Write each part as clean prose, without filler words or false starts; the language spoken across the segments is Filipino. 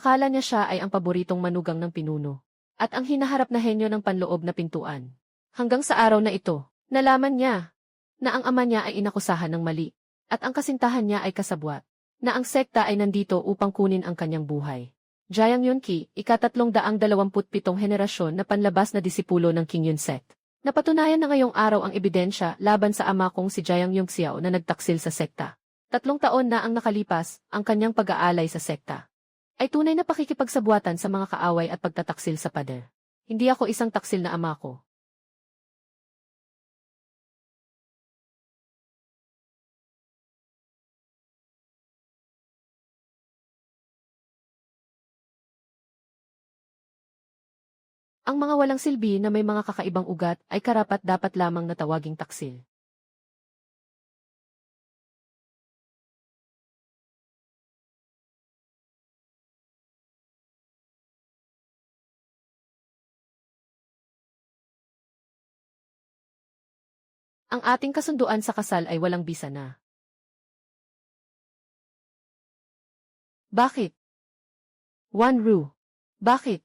Akala niya siya ay ang paboritong manugang ng pinuno. At ang hinaharap na henyo ng panloob na pintuan. Hanggang sa araw na ito, nalaman niya na ang ama niya ay inakusahan ng mali. At ang kasintahan niya ay kasabwat. Na ang sekta ay nandito upang kunin ang kanyang buhay. Jiang Yunqi, ika-327 henerasyon na panlabas na disipulo ng Qingyun sect. Napatunayan na ngayong araw ang ebidensya laban sa ama kong si Jiang Yongxiao na nagtaksil sa sekta. 3 taon na ang nakalipas, ang kanyang pag-aalay sa sekta ay tunay na pakikipagsabuatan sa mga kaaway at pagtataksil sa pader. Hindi ako isang taksil na ama ko. Ang mga walang silbi na may mga kakaibang ugat ay karapat-dapat lamang na tawaging taksil. Ang ating kasunduan sa kasal ay walang bisa na. Bakit? Wanru. Bakit?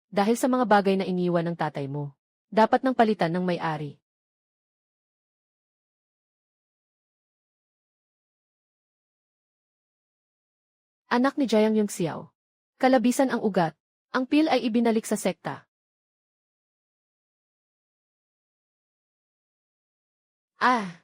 Dahil sa mga bagay na iniwan ng tatay mo. Dapat nang palitan ng may-ari. Anak ni Jiang Yongxiao. Kalabisan ang ugat. Ang pil ay ibinalik sa sekta. Ah!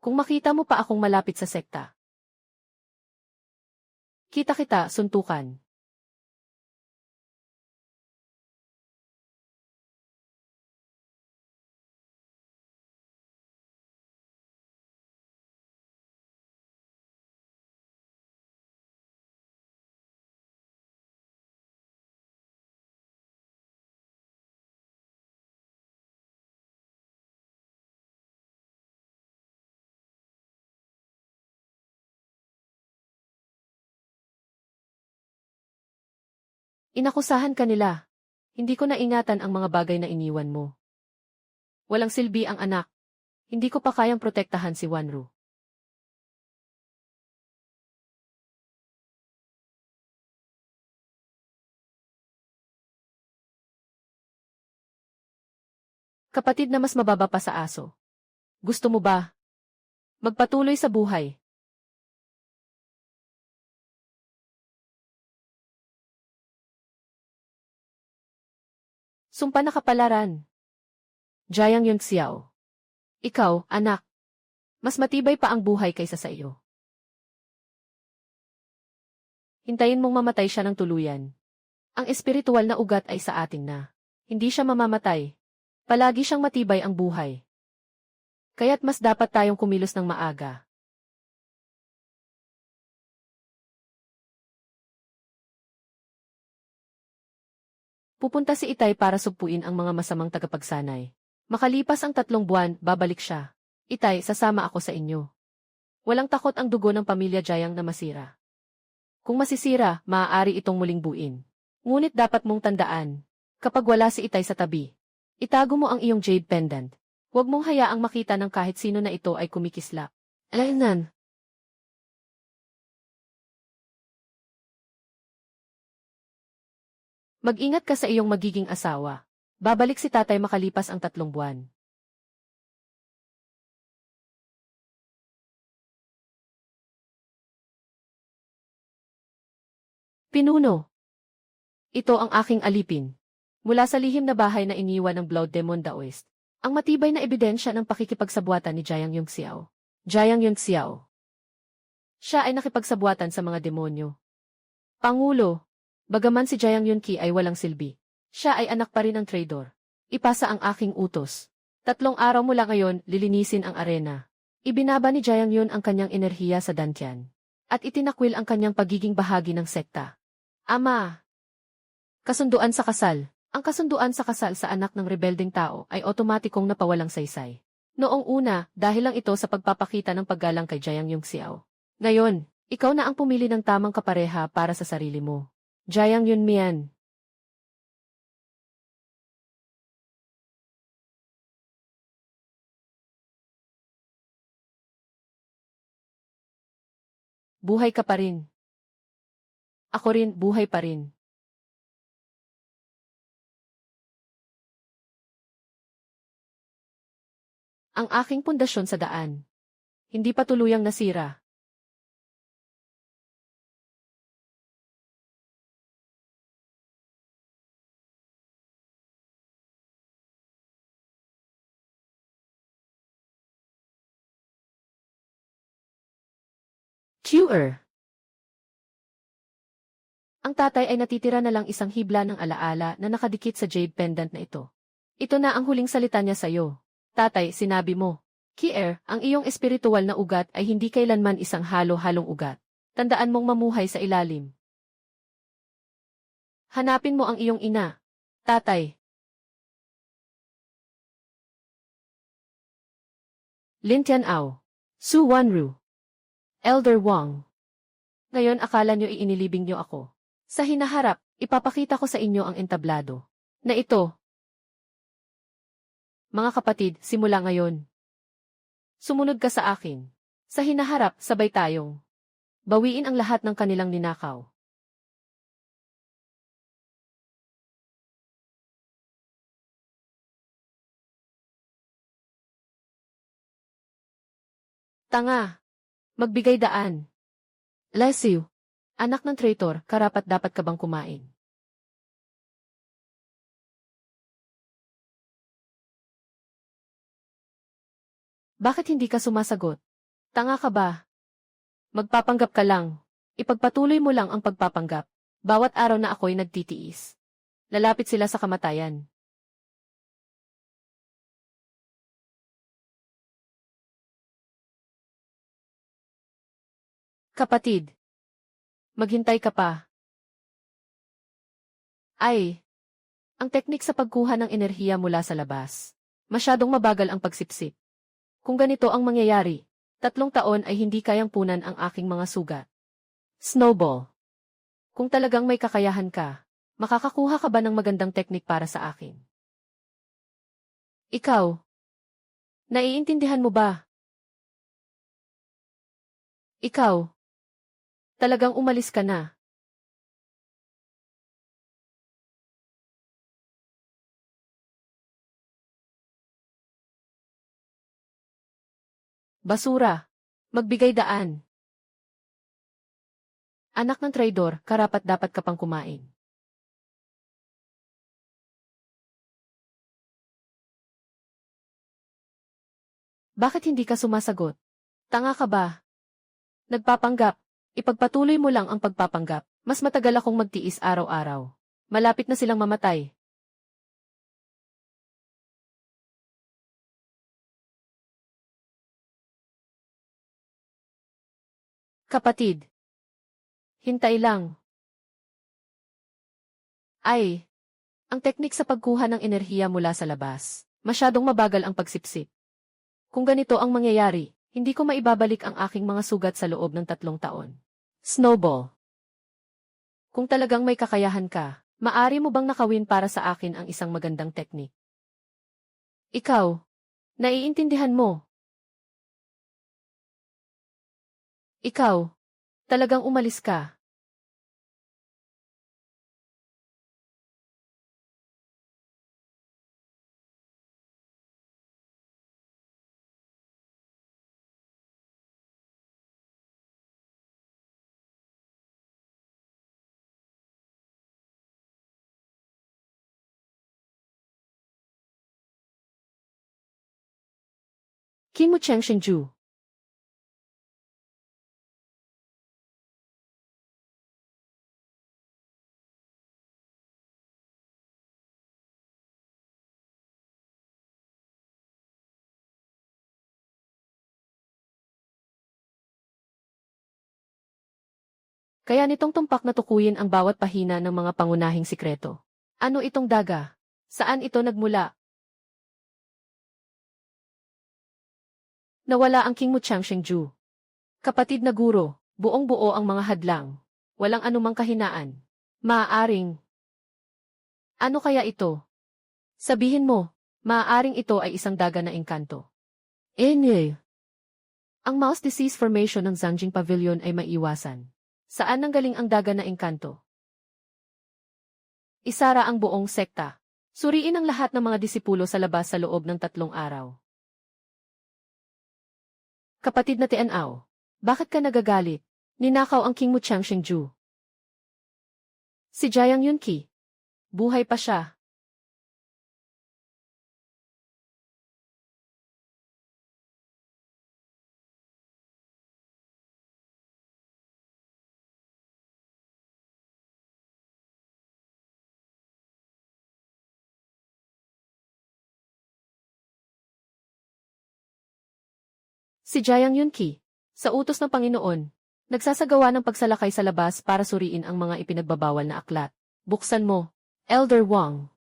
Kung makita mo pa akong malapit sa sekta. Kita kita, suntukan. Inakusahan ka nila. Hindi ko naingatan ang mga bagay na iniwan mo. Walang silbi ang anak. Hindi ko pa kayang protektahan si Wanru. Kapatid na mas mababa pa sa aso. Gusto mo ba? Magpatuloy sa buhay. Sumpa na kapalaran. Jiang Yongxiao. Ikaw, anak. Mas matibay pa ang buhay kaysa sa iyo. Hintayin mong mamatay siya ng tuluyan. Ang espiritual na ugat ay sa atin na. Hindi siya mamamatay. Palagi siyang matibay ang buhay. Kaya't mas dapat tayong kumilos ng maaga. Pupunta si Itay para sugpuin ang mga masamang tagapagsanay. Makalipas ang 3 buwan, babalik siya. Itay, sasama ako sa inyo. Walang takot ang dugo ng pamilya Jiang na masira. Kung masisira, maaari itong muling buin. Ngunit dapat mong tandaan, kapag wala si Itay sa tabi, itago mo ang iyong jade pendant. Huwag mong hayaang makita ng kahit sino na ito ay kumikislap. Alainan. Mag-ingat ka sa iyong magiging asawa. Babalik si tatay makalipas ang 3 buwan. Pinuno. Ito ang aking alipin. Mula sa lihim na bahay na iniwan ng Blood Demon Daoist. Ang matibay na ebidensya ng pakikipagsabuatan ni Jiang Yongxiao. Jiang Yongxiao. Siya ay nakipagsabuatan sa mga demonyo. Pangulo. Bagaman si Jiang Yunqi ay walang silbi. Siya ay anak pa rin ng traidor. Ipasa ang aking utos. 3 araw mula ngayon, lilinisin ang arena. Ibinaba ni Jiang Yun ang kanyang enerhiya sa Dantian. At itinakwil ang kanyang pagiging bahagi ng sekta. Ama! Kasunduan sa kasal. Ang kasunduan sa kasal sa anak ng rebeldeng tao ay otomatikong napawalang saysay. Noong una, dahil lang ito sa pagpapakita ng paggalang kay Jiang Yongxiao. Ngayon, ikaw na ang pumili ng tamang kapareha para sa sarili mo. Jiang Yunmian. Buhay ka pa rin. Ako rin, buhay pa rin. Ang aking pundasyon sa daan. Hindi pa tuluyang nasira. QR. Ang tatay ay natitira na lang isang hibla ng alaala na nakadikit sa jade pendant na ito. Ito na ang huling salita niya sa'yo. Tatay, sinabi mo. Kier, ang iyong espiritual na ugat ay hindi kailanman isang halo-halong ugat. Tandaan mong mamuhay sa ilalim. Hanapin mo ang iyong ina. Tatay. Lin Tianao. Su Wanru. Elder Wang. Ngayon akala niyo iinilibing niyo ako. Sa hinaharap, ipapakita ko sa inyo ang entablado. Na ito. Mga kapatid, simula ngayon. Sumunod ka sa akin. Sa hinaharap, sabay tayong bawiin ang lahat ng kanilang ninakaw. Tanga. Magbigay daan. Lesiu. Anak ng traitor, karapat-dapat ka bang kumain? Bakit hindi ka sumasagot? Tanga ka ba? Magpapanggap ka lang. Ipagpatuloy mo lang ang pagpapanggap. Bawat araw na ako'y nagtitiis. Lalapit sila sa kamatayan. Kapatid. Maghintay ka pa. Ay. Ang teknik sa pagkuha ng enerhiya mula sa labas. Masyadong mabagal ang pagsipsip. Kung ganito ang mangyayari, 3 taon ay hindi kayang punan ang aking mga sugat. Snowball. Kung talagang may kakayahan ka, makakakuha ka ba ng magandang teknik para sa akin? Ikaw. Naiintindihan mo ba? Ikaw. Talagang umalis ka na. Basura. Magbigay daan. Anak ng traidor, karapat-dapat ka pang kumain. Bakit hindi ka sumasagot? Tanga ka ba? Nagpapanggap. Ipagpatuloy mo lang ang pagpapanggap. Mas matagal akong magtiis araw-araw. Malapit na silang mamatay. Kapatid. Hintay lang. Ay. Ang teknik sa pagkuha ng enerhiya mula sa labas. Masyadong mabagal ang pagsipsip. Kung ganito ang mangyayari, hindi ko maibabalik ang aking mga sugat sa loob ng 3 taon. Snowball. Kung talagang may kakayahan ka, maari mo bang nakawin para sa akin ang isang magandang teknik? Ikaw. Naiintindihan mo. Ikaw. Talagang umalis ka. Kim Cheng Shenju. Kaya nitong tumpak na tukuyin ang bawat pahina ng mga pangunahing sikreto. Ano itong daga? Saan ito nagmula? Nawala ang King Muchang Shengju. Kapatid na guro, buong-buo ang mga hadlang. Walang anumang kahinaan. Maaaring. Ano kaya ito? Sabihin mo, maaaring ito ay isang daga na engkanto. Nye. Ang mouse disease formation ng Zanjing Pavilion ay maiwasan. Saan nanggaling ang daga na engkanto? Isara ang buong sekta. Suriin ang lahat ng mga disipulo sa labas sa loob ng 3 araw. Kapatid na Tianao, bakit ka nagagalit? Ninakaw ang king mo Chiang Shengju. Si Jiang Yunqi. Buhay pa siya. Si Jiang Yunqi, sa utos ng Panginoon, nagsasagawa ng pagsalakay sa labas para suriin ang mga ipinagbabawal na aklat. Buksan mo, Elder Wang.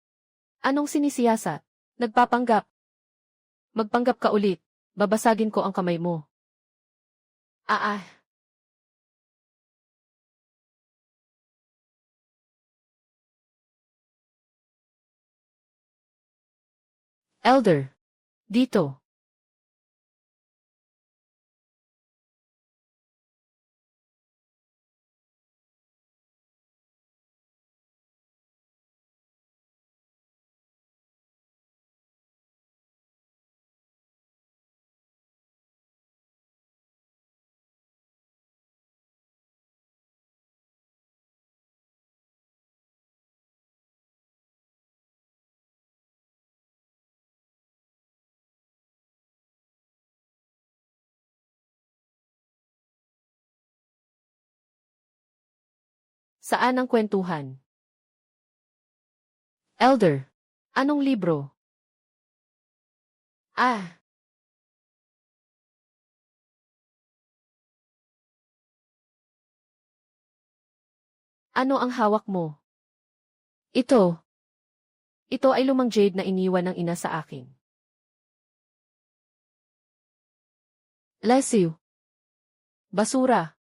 Anong sinisiyasat? Nagpapanggap. Magpanggap ka ulit. Babasagin ko ang kamay mo. Ah. Elder. Dito. Saan ang kwentuhan? Elder. Anong libro? Ah. Ano ang hawak mo? Ito. Ito ay lumang jade na iniwan ng ina sa akin. Lesiw. Basura.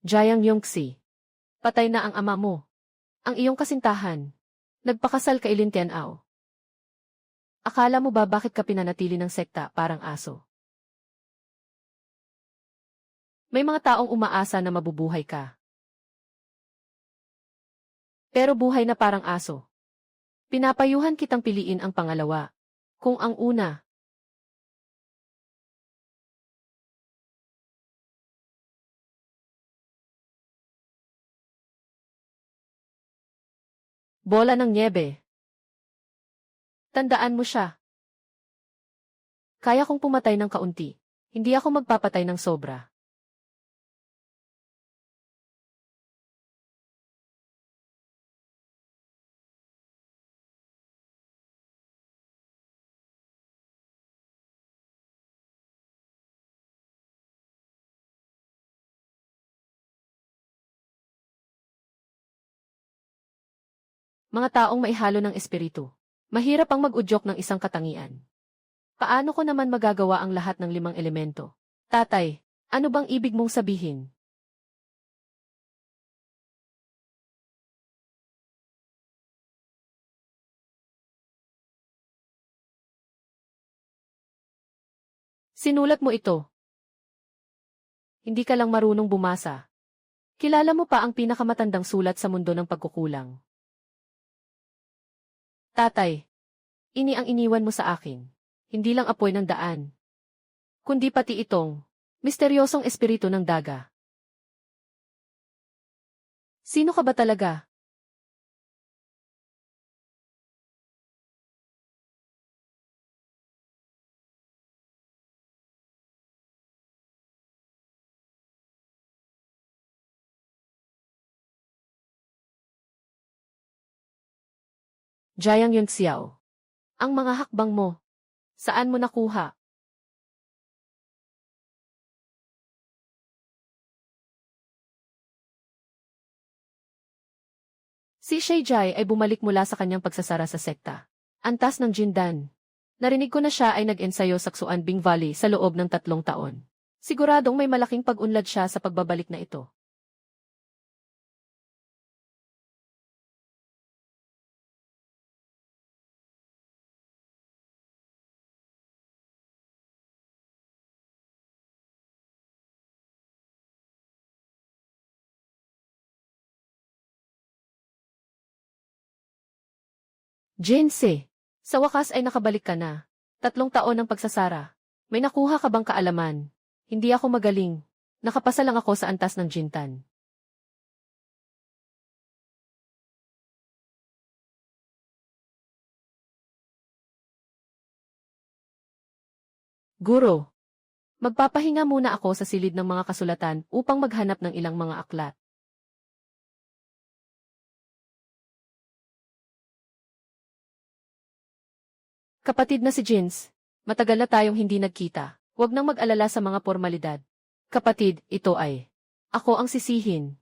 Jiang Yongxi. Patay na ang ama mo. Ang iyong kasintahan. Nagpakasal kay Lin Tianao. Akala mo ba bakit ka pinanatili ng sekta parang aso? May mga taong umaasa na mabubuhay ka. Pero buhay na parang aso. Pinapayuhan kitang piliin ang pangalawa. Kung ang una, bola ng nyebe. Tandaan mo siya. Kaya kong pumatay ng kaunti. Hindi ako magpapatay ng sobra. Mga taong maihalo ng espiritu. Mahirap ang mag-udyok ng isang katangian. Paano ko naman magagawa ang lahat ng 5 elemento? Tatay, ano bang ibig mong sabihin? Sinulat mo ito. Hindi ka lang marunong bumasa. Kilala mo pa ang pinakamatandang sulat sa mundo ng pagkukulang. Tatay, ini ang iniwan mo sa akin. Hindi lang apoy ng daan, kundi pati itong misteryosong espiritu ng daga. Sino ka ba talaga? Jiang Yunxiao. Ang mga hakbang mo. Saan mo nakuha? Si Sheijai ay bumalik mula sa kanyang pagsasara sa sekta. Antas ng Jindan. Narinig ko na siya ay nag-ensayo sa Xuanbing Valley sa loob ng 3 taon. Siguradong may malaking pag-unlad siya sa pagbabalik na ito. Jinse, sa wakas ay nakabalik ka na. 3 taon ng pagsasara. May nakuha ka bang kaalaman? Hindi ako magaling. Nakapasa lang ako sa antas ng Jintan. Guro, magpapahinga muna ako sa silid ng mga kasulatan upang maghanap ng ilang mga aklat. Kapatid na si Jins, matagal na tayong hindi nagkita. Huwag nang mag-alala sa mga formalidad. Kapatid, ito ay. Ako ang sisihin.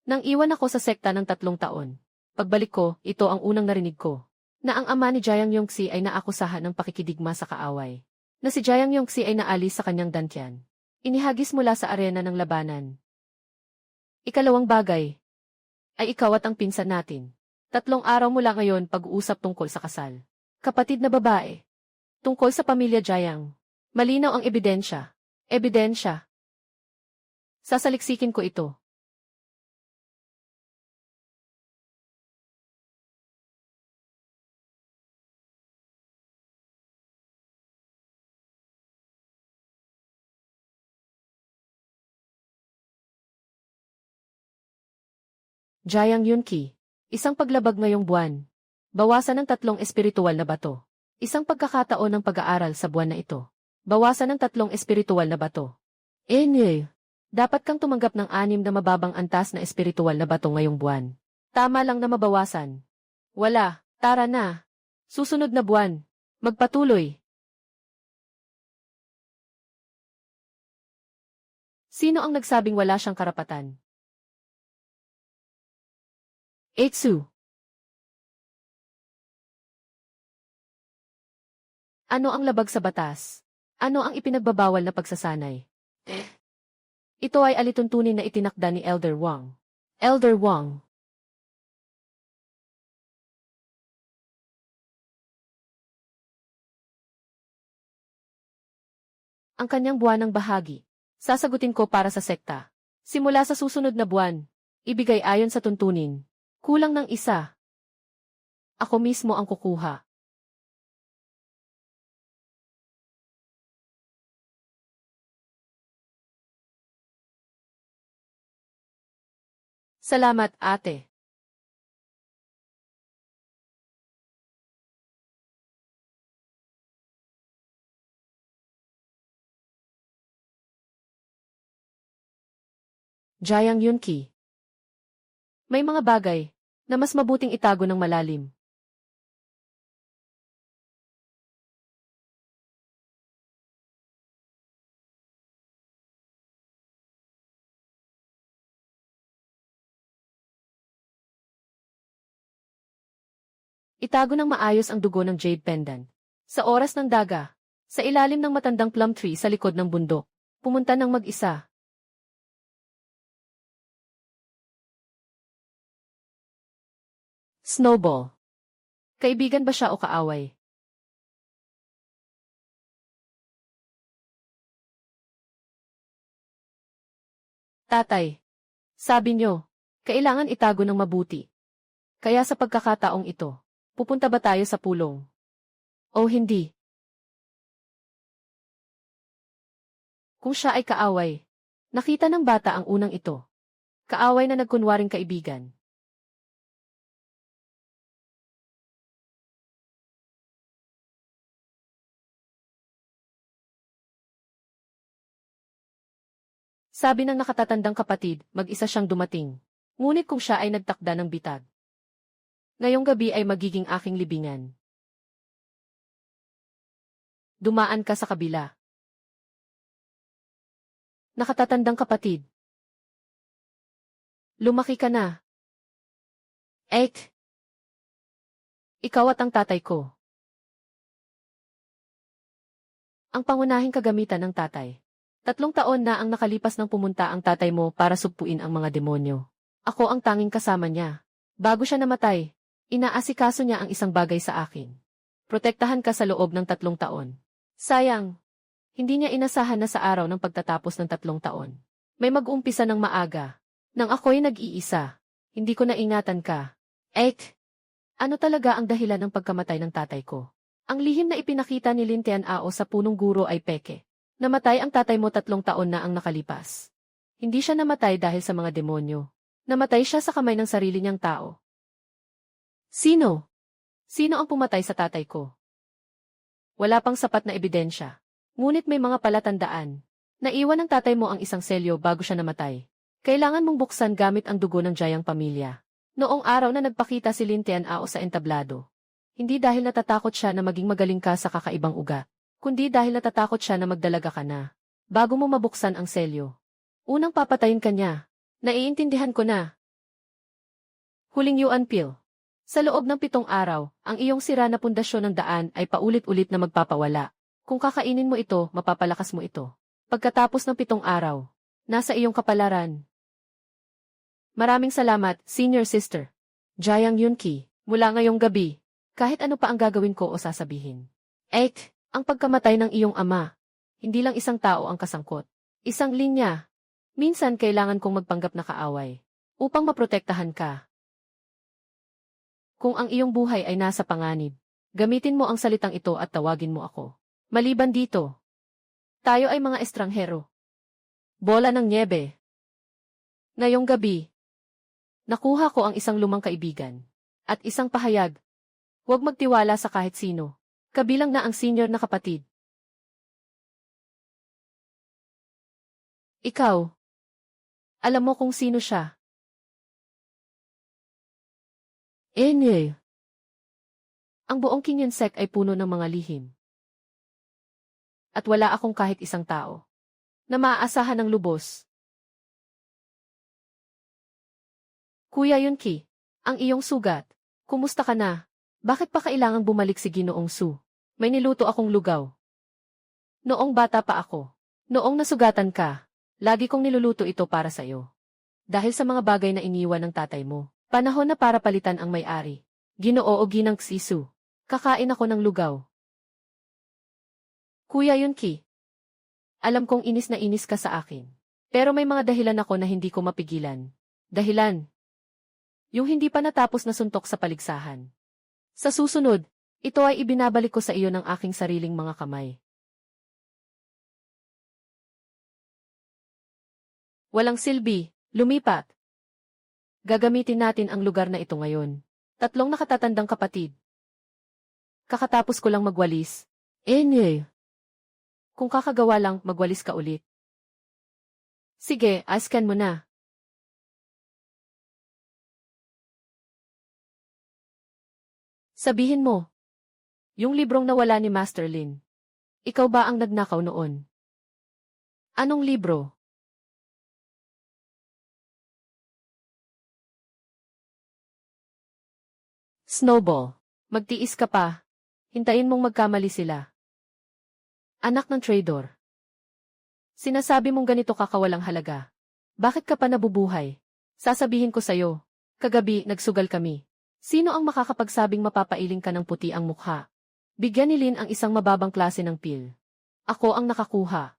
Nang iwan ako sa sekta ng 3 taon. Pagbalik ko, ito ang unang narinig ko. Na ang ama ni Jiang Yongxi ay naakusahan ng pakikidigma sa kaaway. Na si Jiang Yongxi ay naalis sa kanyang dantian. Inihagis mula sa arena ng labanan. Ikalawang bagay. Ay ikaw at ang pinsan natin. 3 araw mula ngayon pag-uusap tungkol sa kasal. Kapatid na babae. Tungkol sa pamilya Jiang. Malinaw ang ebidensya. Ebidensya. Sasaliksikin ko ito. Jiang Yunqi. Isang paglabag ngayong buwan. Bawasan ng 3 espiritual na bato. Isang pagkakataon ng pag-aaral sa buwan na ito. Bawasan ng 3 espiritual na bato. Dapat kang tumanggap ng 6 na mababang antas na espiritual na bato ngayong buwan. Tama lang na mabawasan. Wala, tara na. Susunod na buwan. Magpatuloy. Sino ang nagsabing wala siyang karapatan? Etsu. Ano ang labag sa batas? Ano ang ipinagbabawal na pagsasanay? Ito ay alituntunin na itinakda ni Elder Wang. Elder Wang. Ang kanyang buwanang bahagi. Sasagutin ko para sa sekta. Simula sa susunod na buwan, ibigay ayon sa tuntunin. Kulang ng isa. Ako mismo ang kukuha. Salamat, ate. Jiang Yunqi. May mga bagay na mas mabuting itago ng malalim. Itago ng maayos ang dugo ng jade pendant. Sa oras ng daga, sa ilalim ng matandang plum tree sa likod ng bundok, pumunta ng mag-isa. Snowball. Kaibigan ba siya o kaaway? Tatay. Sabi niyo, kailangan itago ng mabuti. Kaya sa pagkakataong ito, pupunta ba tayo sa pulong? O hindi? Kung siya ay kaaway, nakita ng bata ang unang ito. Kaaway na nagkunwaring kaibigan. Sabi ng nakatatandang kapatid, mag-isa siyang dumating. Ngunit kung siya ay nagtakda ng bitag, ngayong gabi ay magiging aking libingan. Dumaan ka sa kabila. Nakatatandang kapatid. Lumaki ka na. Ikaw at ang tatay ko. Ang pangunahing kagamitan ng tatay. 3 taon na ang nakalipas nang pumunta ang tatay mo para sugpuin ang mga demonyo. Ako ang tanging kasama niya. Bago siya namatay, inaasikaso niya ang isang bagay sa akin. Protektahan ka sa loob ng 3 taon. Sayang, hindi niya inasahan na sa araw ng pagtatapos ng 3 taon. May mag-umpisa ng maaga. Nang ako'y nag-iisa, hindi ko naingatan ka. Ano talaga ang dahilan ng pagkamatay ng tatay ko? Ang lihim na ipinakita ni Lin Tianao sa punong guro ay peke. Namatay ang tatay mo 3 taon na ang nakalipas. Hindi siya namatay dahil sa mga demonyo. Namatay siya sa kamay ng sarili niyang tao. Sino? Sino ang pumatay sa tatay ko? Wala pang sapat na ebidensya. Ngunit may mga palatandaan. Naiwan ng tatay mo ang isang selyo bago siya namatay. Kailangan mong buksan gamit ang dugo ng Jayang pamilya. Noong araw na nagpakita si Lin Tianao sa entablado. Hindi dahil natatakot siya na maging magaling ka sa kakaibang ugat, kundi dahil natatakot siya na magdalaga ka na. Bago mo mabuksan ang selyo. Unang papatayin ka niya. Naiintindihan ko na. Huling Yuan Pil. Sa loob ng 7 araw, ang iyong sira na pundasyon ng daan ay paulit-ulit na magpapawala. Kung kakainin mo ito, mapapalakas mo ito. Pagkatapos ng 7 araw, nasa iyong kapalaran. Maraming salamat, Senior Sister. Jayang Yunki, mula ngayong gabi. Kahit ano pa ang gagawin ko o sasabihin. Ang pagkamatay ng iyong ama. Hindi lang isang tao ang kasangkot. Isang linya. Minsan kailangan kong magpanggap na kaaway. Upang maprotektahan ka. Kung ang iyong buhay ay nasa panganib, gamitin mo ang salitang ito at tawagin mo ako. Maliban dito, tayo ay mga estranghero. Bola ng niebe. Ngayong gabi, nakuha ko ang isang lumang kaibigan. At isang pahayag. Huwag magtiwala sa kahit sino. Kabilang na ang senior na kapatid. Ikaw. Alam mo kung sino siya. Ang buong Kinyunsek ay puno ng mga lihim. At wala akong kahit isang tao na maaasahan ng lubos. Kuya Yunki, ang iyong sugat. Kumusta ka na? Bakit pa kailangang bumalik si Ginoong Su? May niluto akong lugaw. Noong bata pa ako. Noong nasugatan ka, lagi kong niluluto ito para sa'yo. Dahil sa mga bagay na iniwan ng tatay mo, panahon na para palitan ang may-ari. Ginoo o Ginang Sisu. Kakain ako ng lugaw. Kuya Yunki, alam kong inis na inis ka sa akin. Pero may mga dahilan ako na hindi ko mapigilan. Dahilan? Yung hindi pa natapos na suntok sa paligsahan. Sa susunod, ito ay ibinabalik ko sa iyo ng aking sariling mga kamay. Walang silbi, lumipat. Gagamitin natin ang lugar na ito ngayon. 3 nakatatandang kapatid. Kakatapos ko lang magwalis. Kung kakagawa lang, magwalis ka ulit. Sige, askan mo na. Sabihin mo. Yung librong nawala ni Master Lin. Ikaw ba ang nagnakaw noon? Anong libro? Snowball. Magtiis ka pa. Hintayin mong magkamali sila. Anak ng trader. Sinasabi mong ganito kakawalang halaga. Bakit ka pa nabubuhay? Sasabihin ko sa'yo. Kagabi, nagsugal kami. Sino ang makakapagsabing mapapailing ka ng puti ang mukha? Bigyan ni Lin ang isang mababang klase ng pil. Ako ang nakakuha.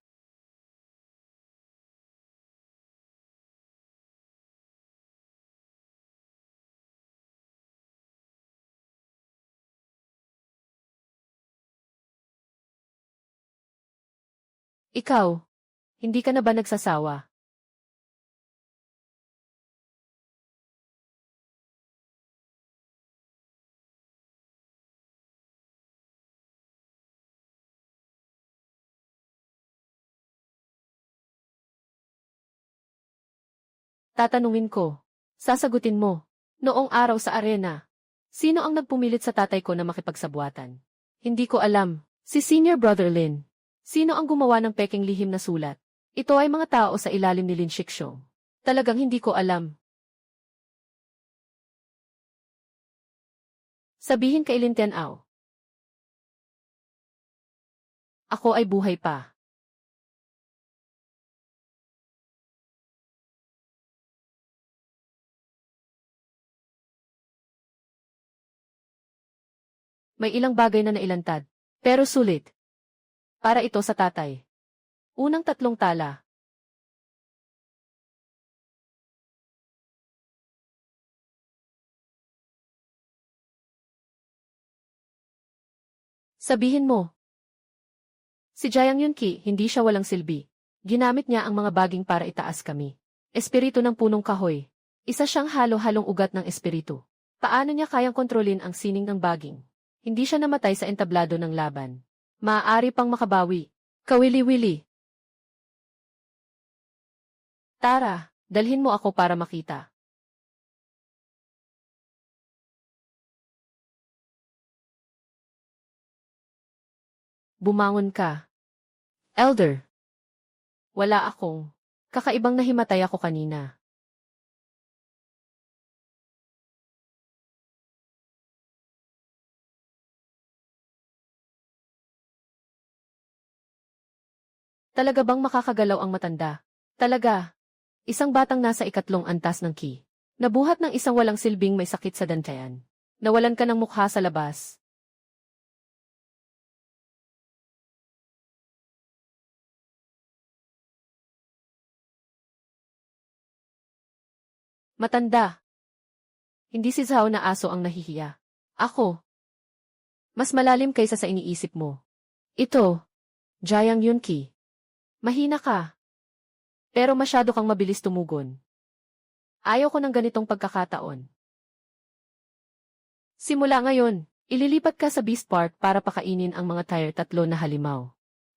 Ikaw, hindi ka na ba nagsasawa? Tatanungin ko. Sasagutin mo. Noong araw sa arena. Sino ang nagpumilit sa tatay ko na makipagsabuatan? Hindi ko alam. Si Senior Brother Lin. Sino ang gumawa ng peking lihim na sulat? Ito ay mga tao sa ilalim ni Lin Shiksho. Talagang hindi ko alam. Sabihin kay Lin Tianao. Ako ay buhay pa. May ilang bagay na nailantad. Pero sulit. Para ito sa tatay. Unang tatlong tala. Sabihin mo. Si Jayang Yunki, hindi siya walang silbi. Ginamit niya ang mga baging para itaas kami. Espiritu ng punong kahoy. Isa siyang halo-halong ugat ng espiritu. Paano niya kayang kontrolin ang sining ng baging? Hindi siya namatay sa entablado ng laban. Maaari pang makabawi. Kawili-wili. Tara, dalhin mo ako para makita. Bumangon ka. Elder. Wala akong. Kakaibang nahimatay ako kanina. Talaga bang makakagalaw ang matanda? Talaga. Isang batang nasa ikatlong antas ng ki. Nabuhat ng isang walang silbing may sakit sa dantiyan. Nawalan ka ng mukha sa labas. Matanda. Hindi si Zhao na aso ang nahihiya. Ako. Mas malalim kaysa sa iniisip mo. Ito. Jayang Yunki. Mahina ka. Pero masyado kang mabilis tumugon. Ayaw ko ng ganitong pagkakataon. Simula ngayon, ililipat ka sa Beast Park para pakainin ang mga tier 3 na halimaw.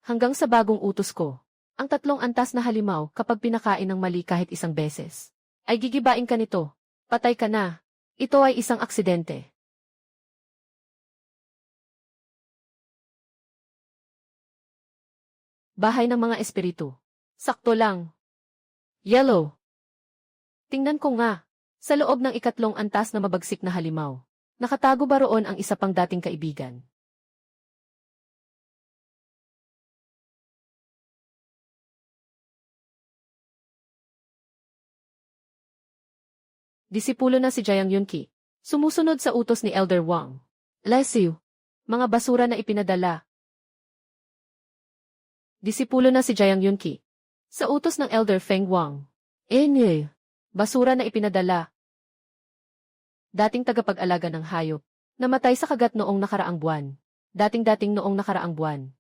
Hanggang sa bagong utos ko, ang 3 antas na halimaw kapag pinakain ng mali kahit isang beses, ay gigibain ka nito. Patay ka na. Ito ay isang aksidente. Bahay ng mga espiritu. Sakto lang. Yellow. Tingnan ko nga. Sa loob ng ikatlong antas na mabagsik na halimaw. Nakatago ba roon ang isa pang dating kaibigan? Disipulo na si Jayang Yunki. Sumusunod sa utos ni Elder Wang. Lesiu. Mga basura na ipinadala. Disipulo na si Jayang Yunki. Sa utos ng Elder Feng Wang. Enye. Basura na ipinadala. Dating tagapag-alaga ng hayop. Namatay sa kagat noong nakaraang buwan. Dating-dating noong nakaraang buwan.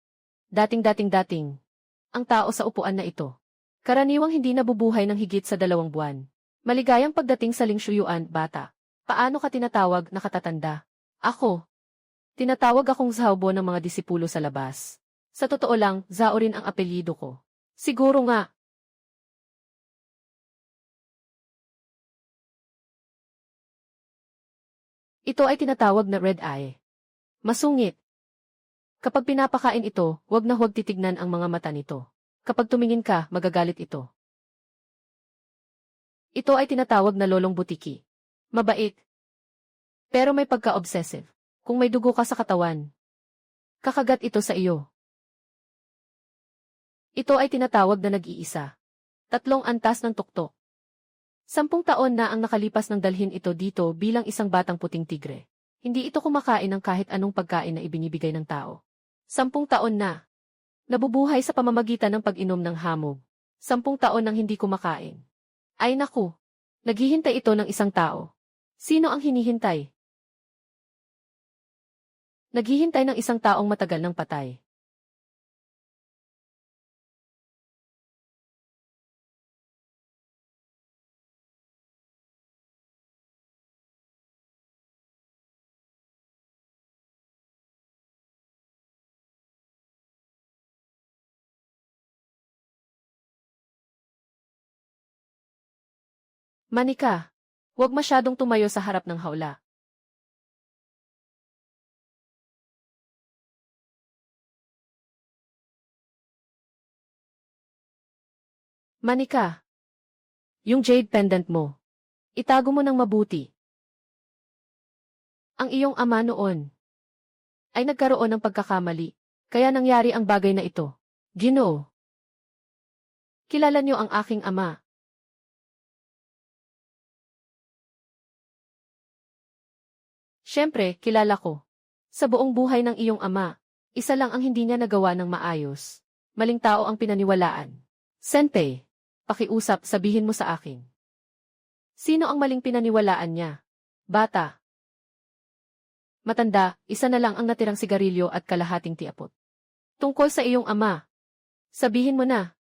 Dating-dating-dating. Ang tao sa upuan na ito. Karaniwang hindi nabubuhay ng higit sa 2 buwan. Maligayang pagdating sa Lingshuyuan, bata. Paano ka tinatawag na katatanda? Ako. Tinatawag akong Zhaobo ng mga disipulo sa labas. Sa totoo lang, Zhao rin ang apelyido ko. Siguro nga. Ito ay tinatawag na red eye. Masungit. Kapag pinapakain ito, huwag na huwag titignan ang mga mata nito. Kapag tumingin ka, magagalit ito. Ito ay tinatawag na lolong butiki. Mabait. Pero may pagka-obsessive. Kung may dugo ka sa katawan, kakagat ito sa iyo. Ito ay tinatawag na nag-iisa. 3 antas ng tuktok. 10 taon na ang nakalipas ng dalhin ito dito bilang isang batang puting tigre. Hindi ito kumakain ng kahit anong pagkain na ibinibigay ng tao. 10 taon na. Nabubuhay sa pamamagitan ng pag-inom ng hamog. 10 taon nang hindi kumakain. Ay naku. Naghihintay ito ng isang tao. Sino ang hinihintay? Naghihintay ng isang taong matagal ng patay. Manika, huwag masyadong tumayo sa harap ng hawla. Manika, yung jade pendant mo. Itago mo ng mabuti. Ang iyong ama noon ay nagkaroon ng pagkakamali. Kaya nangyari ang bagay na ito. Ginoo. Kilala niyo ang aking ama. Siyempre, kilala ko. Sa buong buhay ng iyong ama, isa lang ang hindi niya nagawa ng maayos. Maling tao ang pinaniwalaan. Senpei, pakiusap, sabihin mo sa akin. Sino ang maling pinaniwalaan niya? Bata. Matanda, isa na lang ang natirang sigarilyo at kalahating tiapot. Tungkol sa iyong ama. Sabihin mo na.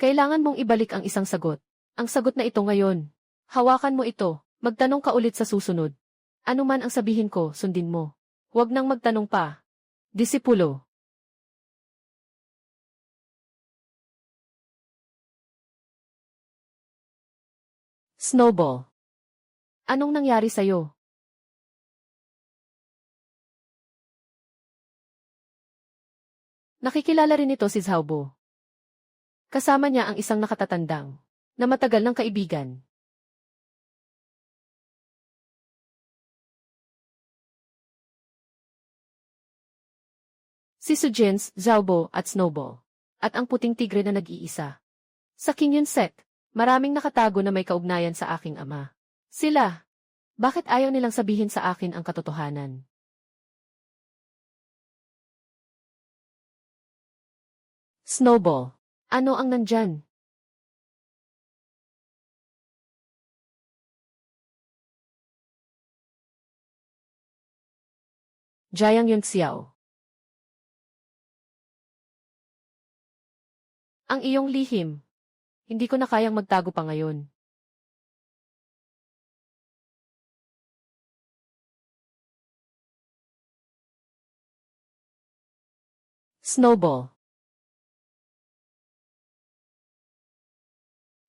Kailangan mong ibalik ang isang sagot. Ang sagot na ito ngayon. Hawakan mo ito. Magtanong ka ulit sa susunod. Ano man ang sabihin ko, sundin mo. Huwag nang magtanong pa. Disipulo. Snowball. Anong nangyari sa'yo? Nakikilala rin ito si Zhaobo. Kasama niya ang isang nakatatandang, na matagal ng kaibigan. Si Sujins, Zhaobo, at Snowball. At ang puting tigre na nag-iisa. Sa King Yun Sek, maraming nakatago na may kaugnayan sa aking ama. Sila. Bakit ayaw nilang sabihin sa akin ang katotohanan? Snowball. Ano ang nandyan? Jiang Yunxiao. Ang iyong lihim. Hindi ko na kayang magtago pa ngayon. Snowball.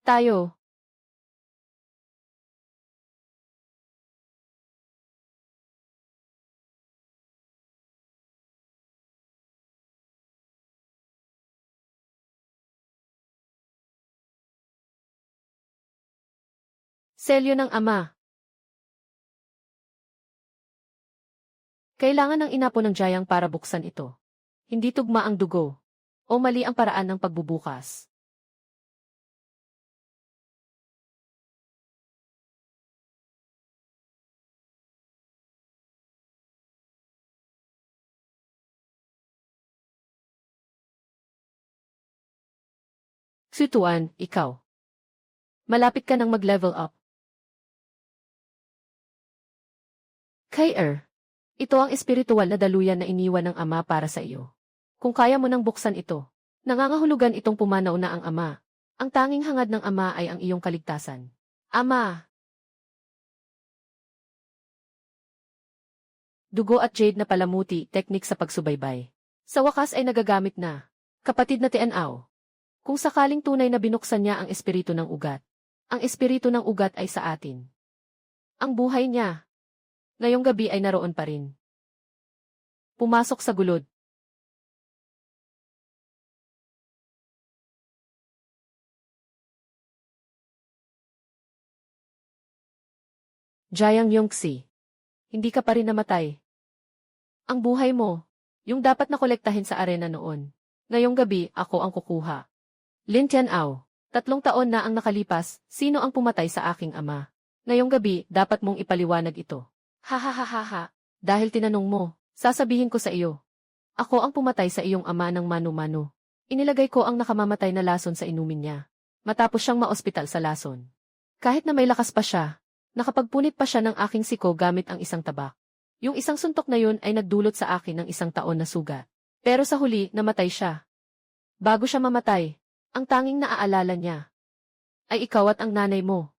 Tayo. Selyo ng ama. Kailangan ng inapo ng Jiang para buksan ito. Hindi tugma ang dugo. O mali ang paraan ng pagbubukas. Sutuan, ikaw. Malapit ka nang mag-level up. Kair. Ito ang espiritual na daluyan na iniwan ng ama para sa iyo. Kung kaya mo nang buksan ito, nangangahulugan itong pumanaw na ang ama. Ang tanging hangad ng ama ay ang iyong kaligtasan. Ama! Dugo at jade na palamuti, teknik sa pagsubaybay. Sa wakas ay nagagamit na. Kapatid na Tianao. Kung sakaling tunay na binuksan niya ang espiritu ng ugat, ang espiritu ng ugat ay sa atin. Ang buhay niya, ngayong gabi ay naroon pa rin. Pumasok sa gulod. Jiang Yongxi. Hindi ka pa rin namatay. Ang buhay mo, yung dapat na kolektahin sa arena noon. Ngayong gabi, ako ang kukuha. Lin Tianao. 3 taon na ang nakalipas, sino ang pumatay sa aking ama? Ngayong gabi, dapat mong ipaliwanag ito. Ha ha ha ha ha. Dahil tinanong mo, sasabihin ko sa iyo. Ako ang pumatay sa iyong ama ng mano-mano. Inilagay ko ang nakamamatay na lason sa inumin niya. Matapos siyang maospital sa lason. Kahit na may lakas pa siya, nakapagpunit pa siya ng aking siko gamit ang isang tabak. Yung isang suntok na yun ay nagdulot sa akin ng isang taon na sugat. Pero sa huli, namatay siya. Bago siya mamatay, ang tanging naaalala niya ay ikaw at ang nanay mo.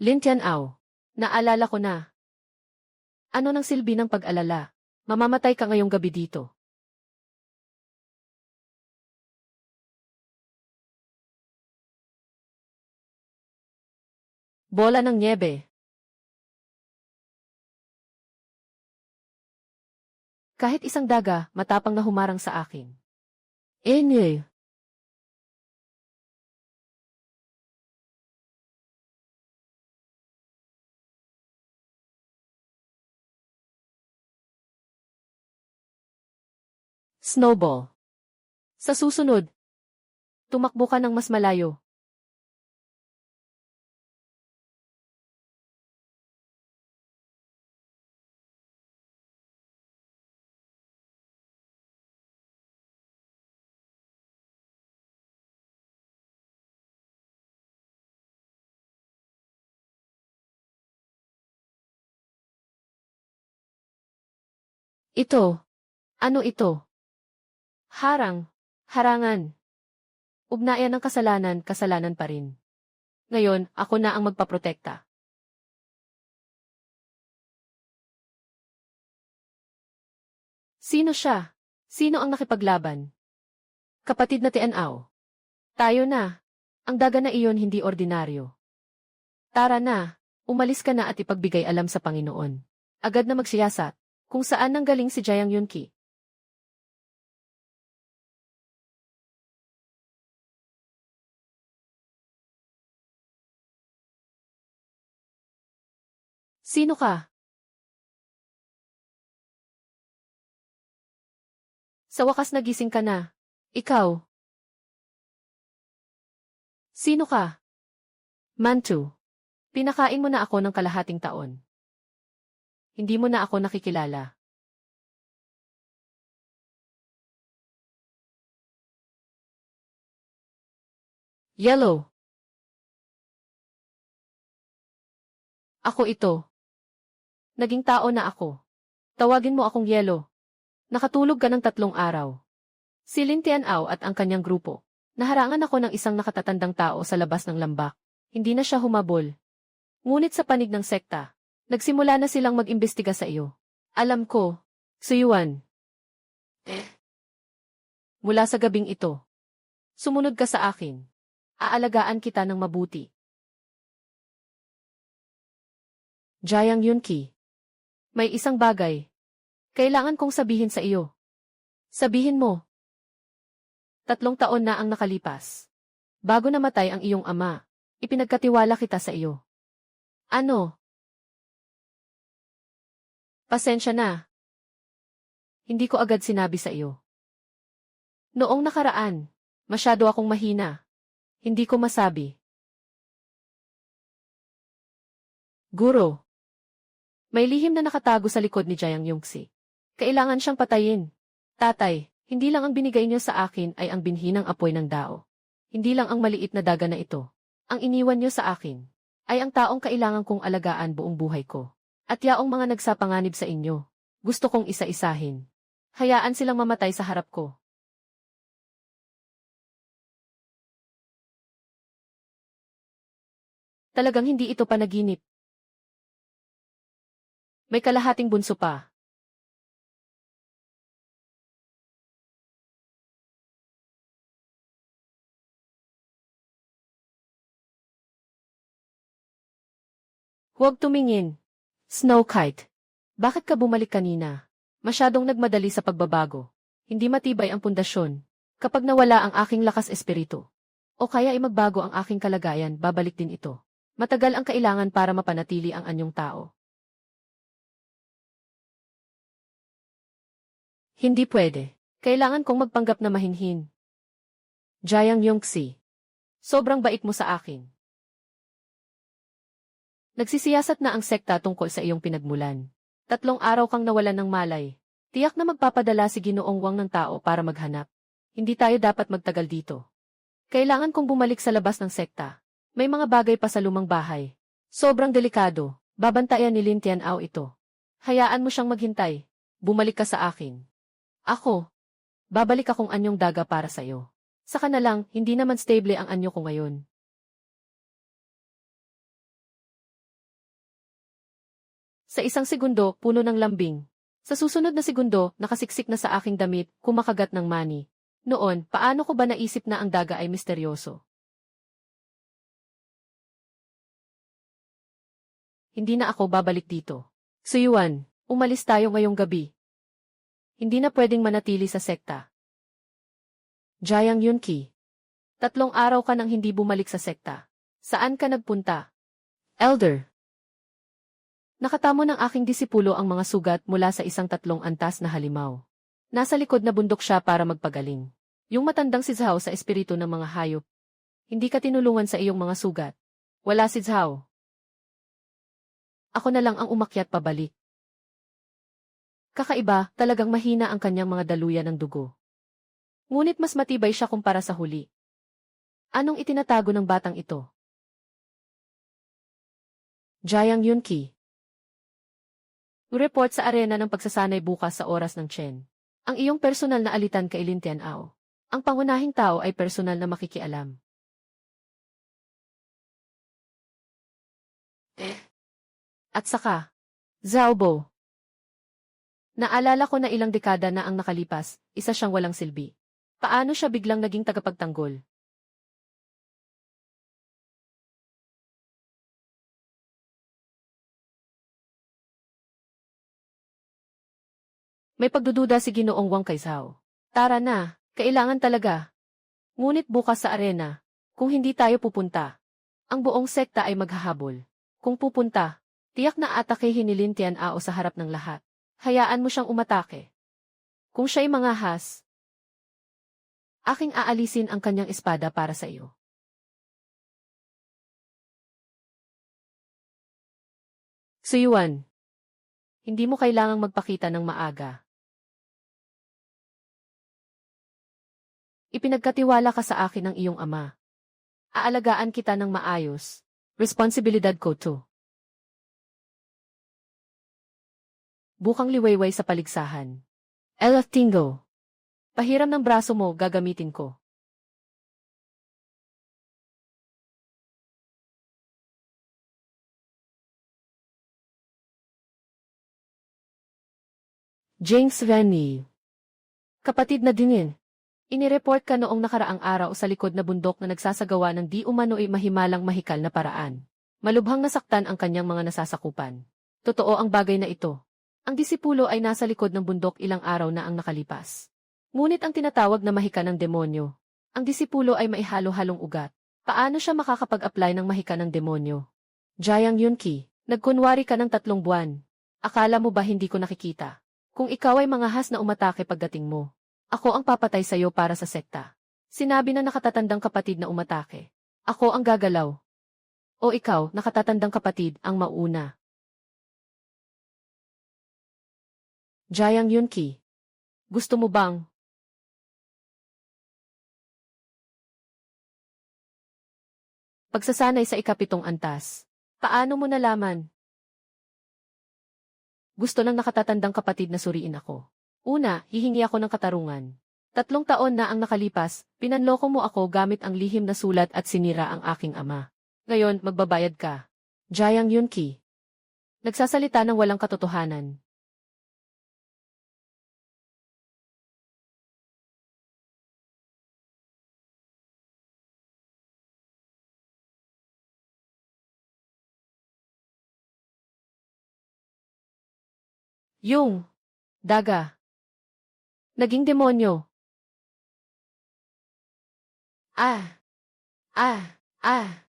Lin Tianao, naalala ko na. Ano nang silbi ng pag-alala? Mamamatay ka ngayong gabi dito. Bola ng nyebe. Kahit isang daga, matapang na humarang sa akin. Enye. Snowball. Sa susunod, tumakbo ka ng mas malayo. Ito. Ano ito? Harang. Harangan. Ugnayan ng kasalanan, kasalanan pa rin. Ngayon, ako na ang magpaprotekta. Sino siya? Sino ang nakipaglaban? Kapatid na Tianao. Tayo na. Ang daga na iyon hindi ordinaryo. Tara na. Umalis ka na at ipagbigay alam sa Panginoon. Agad na magsiyasat. Kung saan nanggaling si Jiang Yunqi. Sino ka? Sa wakas nagising ka na. Ikaw. Sino ka? Mantu. Pinakain mo na ako ng kalahating taon. Hindi mo na ako nakikilala. Yellow. Ako ito. Naging tao na ako. Tawagin mo akong Yellow. Nakatulog ka ng 3 araw. Si Lin Tianao at ang kanyang grupo. Naharangan ako ng isang nakatatandang tao sa labas ng lambak. Hindi na siya humabol. Ngunit sa panig ng sekta, nagsimula na silang mag-imbestiga sa iyo. Alam ko, Suyuan. Mula sa gabing ito, sumunod ka sa akin. Aalagaan kita ng mabuti. Jiang Yunqi. May isang bagay. Kailangan kong sabihin sa iyo. Sabihin mo. 3 taon na ang nakalipas. Bago namatay ang iyong ama, ipinagkatiwala kita sa iyo. Ano? Pasensya na. Hindi ko agad sinabi sa iyo. Noong nakaraan, masyado akong mahina. Hindi ko masabi. Guro. May lihim na nakatago sa likod ni Jiang Yunqi. Kailangan siyang patayin. Tatay, hindi lang ang binigay niyo sa akin ay ang binhi ng apoy ng dao. Hindi lang ang maliit na daga na ito. Ang iniwan niyo sa akin ay ang taong kailangan kong alagaan buong buhay ko. At yaong mga nagsapanganib sa inyo, gusto kong isa-isahin. Hayaan silang mamatay sa harap ko. Talagang hindi ito panaginip. May kalahating bunso pa. Huwag tumingin. Snow Kite. Bakit ka bumalik kanina? Masyadong nagmadali sa pagbabago. Hindi matibay ang pundasyon. Kapag nawala ang aking lakas espiritu, o kaya ay magbago ang aking kalagayan, babalik din ito. Matagal ang kailangan para mapanatili ang anyong tao. Hindi pwede. Kailangan kong magpanggap na mahinhin. Jiang Yunqi. Sobrang bait mo sa akin. Nagsisiyasat na ang sekta tungkol sa iyong pinagmulan. 3 araw kang nawalan ng malay. Tiyak na magpapadala si Ginoong Wang ng tao para maghanap. Hindi tayo dapat magtagal dito. Kailangan kong bumalik sa labas ng sekta. May mga bagay pa sa lumang bahay. Sobrang delikado. Babantayan ni Lin Tianao ito. Hayaan mo siyang maghintay. Bumalik ka sa akin. Ako. Babalik akong anyong daga para sa iyo. Saka na lang, hindi naman stable ang anyo ko ngayon. Sa isang segundo, puno ng lambing. Sa susunod na segundo, nakasiksik na sa aking damit, kumakagat ng mani. Noon, paano ko ba naisip na ang daga ay misteryoso? Hindi na ako babalik dito. Suyuan, umalis tayo ngayong gabi. Hindi na pwedeng manatili sa sekta. Jiang Yunqi. 3 araw ka nang hindi bumalik sa sekta. Saan ka nagpunta? Elder. Nakatamo ng aking disipulo ang mga sugat mula sa isang 3 antas na halimaw. Nasa likod na bundok siya para magpagaling. Yung matandang si Zhao sa espiritu ng mga hayop. Hindi ka tinulungan sa iyong mga sugat. Wala si Zhao. Ako na lang ang umakyat pabalik. Kakaiba, talagang mahina ang kanyang mga daluyan ng dugo. Ngunit mas matibay siya kumpara sa huli. Anong itinatago ng batang ito? Jiang Yunqi. Report sa arena ng pagsasanay bukas sa oras ng Chen. Ang iyong personal na alitan kay Lin Tianao. Ang pangunahing tao ay personal na makikialam. At saka, Zhao Bo. Naalala ko na ilang dekada na ang nakalipas, isa siyang walang silbi. Paano siya biglang naging tagapagtanggol? May pagdududa si Ginoong Wang kay Zhao. Tara na, kailangan talaga. Ngunit bukas sa arena, kung hindi tayo pupunta, ang buong sekta ay maghahabol. Kung pupunta, tiyak na atakehin ni Lin Tianao sa harap ng lahat. Hayaan mo siyang umatake. Kung siya'y mangahas, aking aalisin ang kanyang espada para sa iyo. Suyuan, hindi mo kailangang magpakita ng maaga. Ipinagkatiwala ka sa akin ng iyong ama. Aalagaan kita ng maayos. Responsibilidad ko to. Bukang liwayway sa paligsahan. Elf Tingo. Pahiram ng braso mo, gagamitin ko. James Vanny. Kapatid na dingin. Inireport ka noong nakaraang araw sa likod na bundok na nagsasagawa ng di umano'y mahimalang mahikal na paraan. Malubhang nasaktan ang kanyang mga nasasakupan. Totoo ang bagay na ito. Ang disipulo ay nasa likod ng bundok ilang araw na ang nakalipas. Ngunit ang tinatawag na mahika ng demonyo. Ang disipulo ay maihalo-halong ugat. Paano siya makakapag-apply ng mahika ng demonyo? Jiang Yunqi, nagkunwari ka ng 3 buwan. Akala mo ba hindi ko nakikita? Kung ikaw ay mangahas na umatake pagdating mo, ako ang papatay sa iyo para sa sekta. Sinabi na nakatatandang kapatid na umatake. Ako ang gagalaw. O ikaw, nakatatandang kapatid, ang mauna. Jiang Yunqi. Gusto mo bang? Pagsasanay sa ikapitong antas. Paano mo nalaman? Gusto ng nakatatandang kapatid na suriin ako. Una, hihingi ako ng katarungan. 3 taon na ang nakalipas, pinanloko mo ako gamit ang lihim na sulat at sinira ang aking ama. Ngayon, magbabayad ka. Jiang Yunqi. Nagsasalita ng walang katotohanan. Yung daga. Naging demonyo. Ah! Ah! Ah!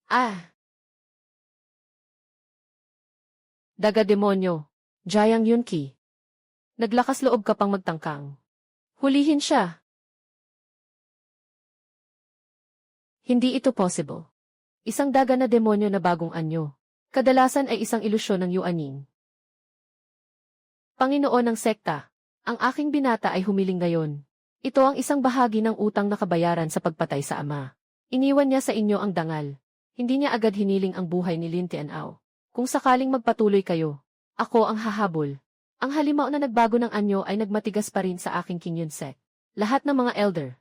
Ah! Daga demonyo. Jiang Yunqi. Naglakas loob ka pang magtangkang. Hulihin siya. Hindi ito possible. Isang daga na demonyo na bagong anyo. Kadalasan ay isang ilusyon ng Yuaning. Panginoon ng sekta, ang aking binata ay humiling ngayon. Ito ang isang bahagi ng utang na kabayaran sa pagpatay sa ama. Iniwan niya sa inyo ang dangal. Hindi niya agad hiniling ang buhay ni Lin Tianao. Kung sakaling magpatuloy kayo, ako ang hahabol. Ang halimaw na nagbago ng anyo ay nagmatigas pa rin sa aking King Yunsek. Lahat ng mga elder.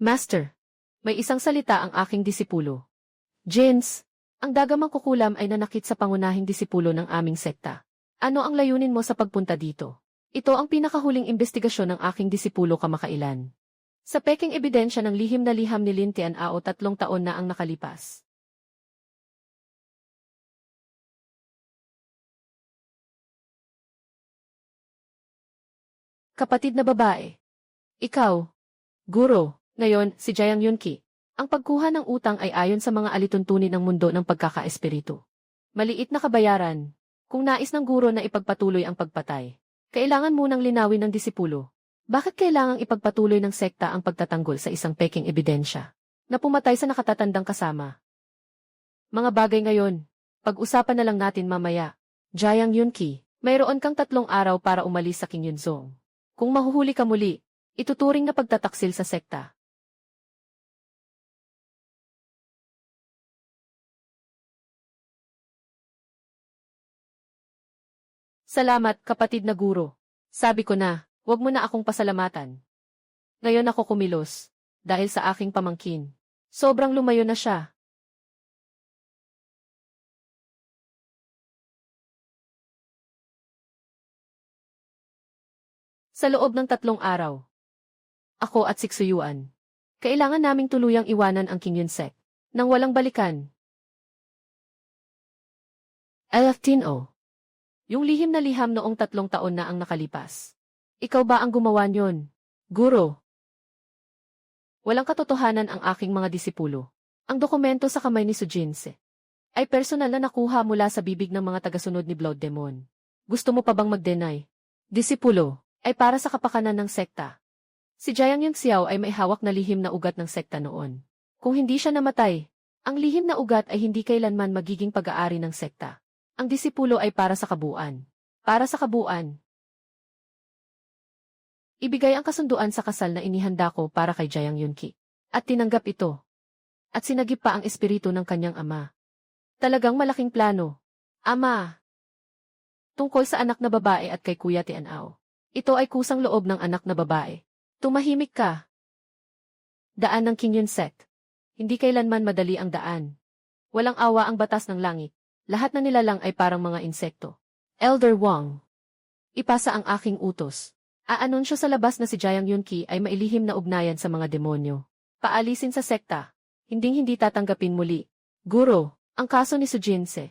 Master, may isang salita ang aking disipulo. Jins, ang dagamang kukulam ay nanakit sa pangunahing disipulo ng aming sekta. Ano ang layunin mo sa pagpunta dito? Ito ang pinakahuling investigasyon ng aking disipulo kamakailan. Sa peking ebidensya ng lihim na liham ni Lin Tianao 3 taon na ang nakalipas. Kapatid na babae. Ikaw, guro, ngayon, si Jayang Yunki. Ang pagkuha ng utang ay ayon sa mga alituntunin ng mundo ng pagkakaespiritu. Maliit na kabayaran. Kung nais ng guro na ipagpatuloy ang pagpatay, kailangan munang linawin ng disipulo. Bakit kailangang ipagpatuloy ng sekta ang pagtatanggol sa isang peking ebidensya na pumatay sa nakatatandang kasama? Mga bagay ngayon, pag-usapan na lang natin mamaya. Jayang Yunki, mayroon kang 3 araw para umalis sa King Yunzong. Kung mahuhuli ka muli, ituturing na pagtataksil sa sekta. Salamat, kapatid na guro. Sabi ko na, huwag mo na akong pasalamatan. Ngayon ako kumilos, dahil sa aking pamangkin. Sobrang lumayo na siya. Sa loob ng 3 araw, ako at Siksuyuan, kailangan naming tuluyang iwanan ang King Yunsek, nang walang balikan. Alaftino. Yung lihim na liham noong 3 taon na ang nakalipas. Ikaw ba ang gumawa niyon, guro? Walang katotohanan ang aking mga disipulo. Ang dokumento sa kamay ni Sujinse ay personal na nakuha mula sa bibig ng mga tagasunod ni Blood Demon. Gusto mo pa bang mag-deny? Disipulo ay para sa kapakanan ng sekta. Si Jayang Yunxiao ay may hawak na lihim na ugat ng sekta noon. Kung hindi siya namatay, ang lihim na ugat ay hindi kailanman magiging pag-aari ng sekta. Ang disipulo ay para sa kabuuan. Para sa kabuuan. Ibigay ang kasunduan sa kasal na inihanda ko para kay Jayang Yunki. At tinanggap ito. At sinagip pa ang espiritu ng kanyang ama. Talagang malaking plano. Ama! Tungkol sa anak na babae at kay Kuya Tianao. Ito ay kusang loob ng anak na babae. Tumahimik ka. Daan ng King Yunsek. Hindi kailanman madali ang daan. Walang awa ang batas ng langit. Lahat na nilalang ay parang mga insekto. Elder Wang. Ipasa ang aking utos. Aanunsyo sa labas na si Jayang Yunki ay mailihim na ugnayan sa mga demonyo. Paalisin sa sekta. Hinding-hindi tatanggapin muli. Guro, ang kaso ni Sujinse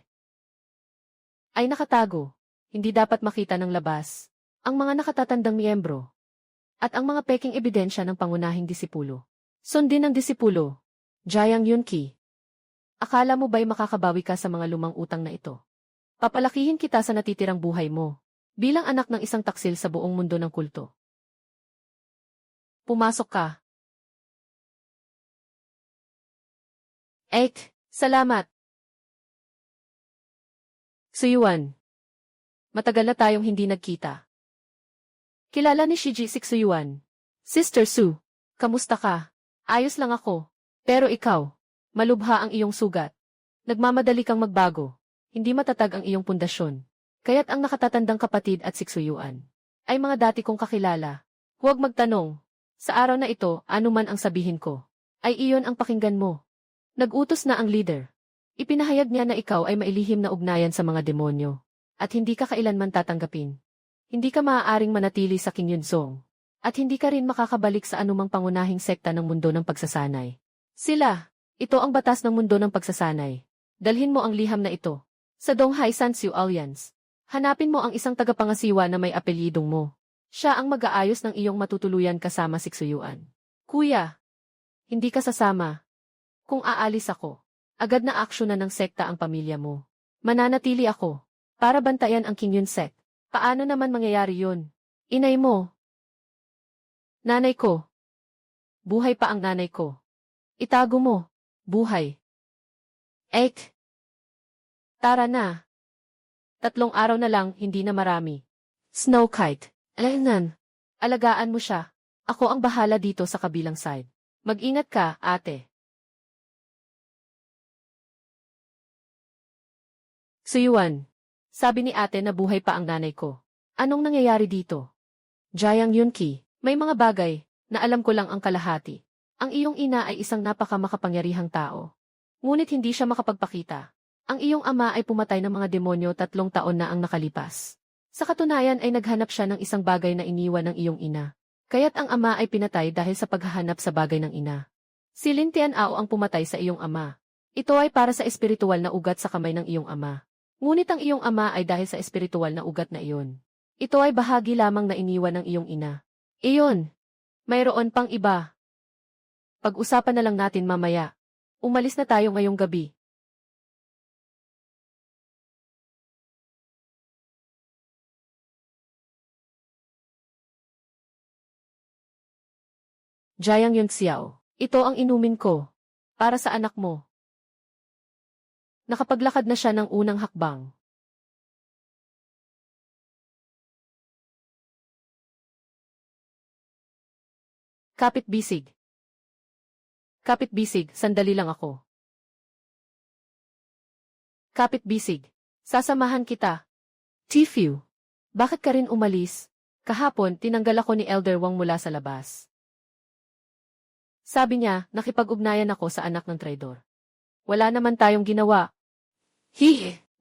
ay nakatago. Hindi dapat makita ng labas. Ang mga nakatatandang miyembro. At ang mga peking ebidensya ng pangunahing disipulo. Sundin ng disipulo. Jayang Yunki. Akala mo ba'y makakabawi ka sa mga lumang utang na ito? Papalakihin kita sa natitirang buhay mo, bilang anak ng isang taksil sa buong mundo ng kulto. Pumasok ka. Salamat. Suyuan. Matagal na tayong hindi nagkita. Kilala ni Shiji Siksuyuan. Sister Su, kamusta ka? Ayos lang ako. Pero ikaw, malubha ang iyong sugat. Nagmamadali kang magbago. Hindi matatag ang iyong pundasyon. Kaya't ang nakatatandang kapatid at Siksuyuan ay mga dati kong kakilala. Huwag magtanong. Sa araw na ito, ano man ang sabihin ko, ay iyon ang pakinggan mo. Nag-utos na ang leader. Ipinahayag niya na ikaw ay mailihim na ugnayan sa mga demonyo. At hindi ka kailanman tatanggapin. Hindi ka maaaring manatili sa King Yunzong. At hindi ka rin makakabalik sa anumang pangunahing sekta ng mundo ng pagsasanay. Ito ang batas ng mundo ng pagsasanay. Dalhin mo ang liham na ito sa Donghai Sansu Alliance. Hanapin mo ang isang tagapangasiwa na may apelyidong mo. Siya ang mag-aayos ng iyong matutuluyan kasama Siksuyuan. Kuya, hindi ka sasama. Kung aalis ako, agad na aksyon na ng sekta ang pamilya mo. Mananatili ako para bantayan ang King Yunsek. Paano naman mangyayari yun? Inay mo. Nanay ko. Buhay pa ang nanay ko. Itago mo. Buhay. Tara na. 3 araw na lang, hindi na marami. Snow Kite. Alagaan mo siya. Ako ang bahala dito sa kabilang side. Mag-ingat ka, ate. Suyuan. Sabi ni ate na buhay pa ang nanay ko. Anong nangyayari dito? Jayang Yunki, may mga bagay na alam ko lang ang kalahati. Ang iyong ina ay isang napakamakapangyarihang tao. Ngunit hindi siya makapagpakita. Ang iyong ama ay pumatay ng mga demonyo 3 taon na ang nakalipas. Sa katunayan ay naghanap siya ng isang bagay na iniwan ng iyong ina. Kaya't ang ama ay pinatay dahil sa paghahanap sa bagay ng ina. Si Lin Tianao ang pumatay sa iyong ama. Ito ay para sa espiritual na ugat sa kamay ng iyong ama. Ngunit ang iyong ama ay dahil sa espiritual na ugat na iyon. Ito ay bahagi lamang na iniwan ng iyong ina. Iyon. Mayroon pang iba. Pag-usapan na lang natin mamaya. Umalis na tayo ngayong gabi. Jiang Yunxiao, ito ang inumin ko. Para sa anak mo. Nakapaglakad na siya ng unang hakbang. Kapit-bisig. Kapit-bisig, sandali lang ako. Kapit-bisig, sasamahan kita. Tifu, bakit ka rin umalis? Kahapon, tinanggal ako ni Elder Wang mula sa labas. Sabi niya, nakipag-ugnayan ako sa anak ng traidor. Wala naman tayong ginawa.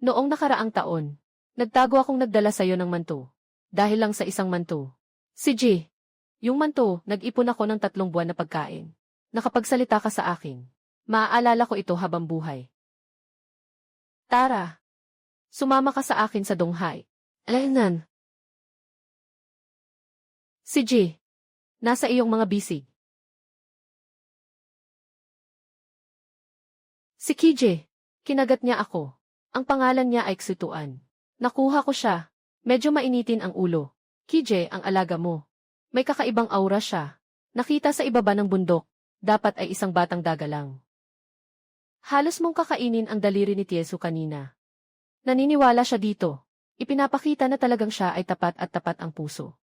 Noong nakaraang taon, nagtago akong nagdala sa'yo ng manto. Dahil lang sa isang manto. Si G. Yung manto, nag-ipon ako ng 3 buwan na pagkain. Nakapagsalita ka sa akin. Maaalala ko ito habang buhay. Tara. Sumama ka sa akin sa Donghae. Alainan. Si G. Nasa iyong mga bisig. Si Kije. Kinagat niya ako. Ang pangalan niya ay Xutuan. Nakuha ko siya. Medyo mainitin ang ulo. Kije, ang alaga mo. May kakaibang aura siya. Nakita sa ibaba ng bundok. Dapat ay isang batang daga lang. Halos mong kakainin ang daliri ni Tiesu kanina. Naniniwala siya dito. Ipinapakita na talagang siya ay tapat at tapat ang puso.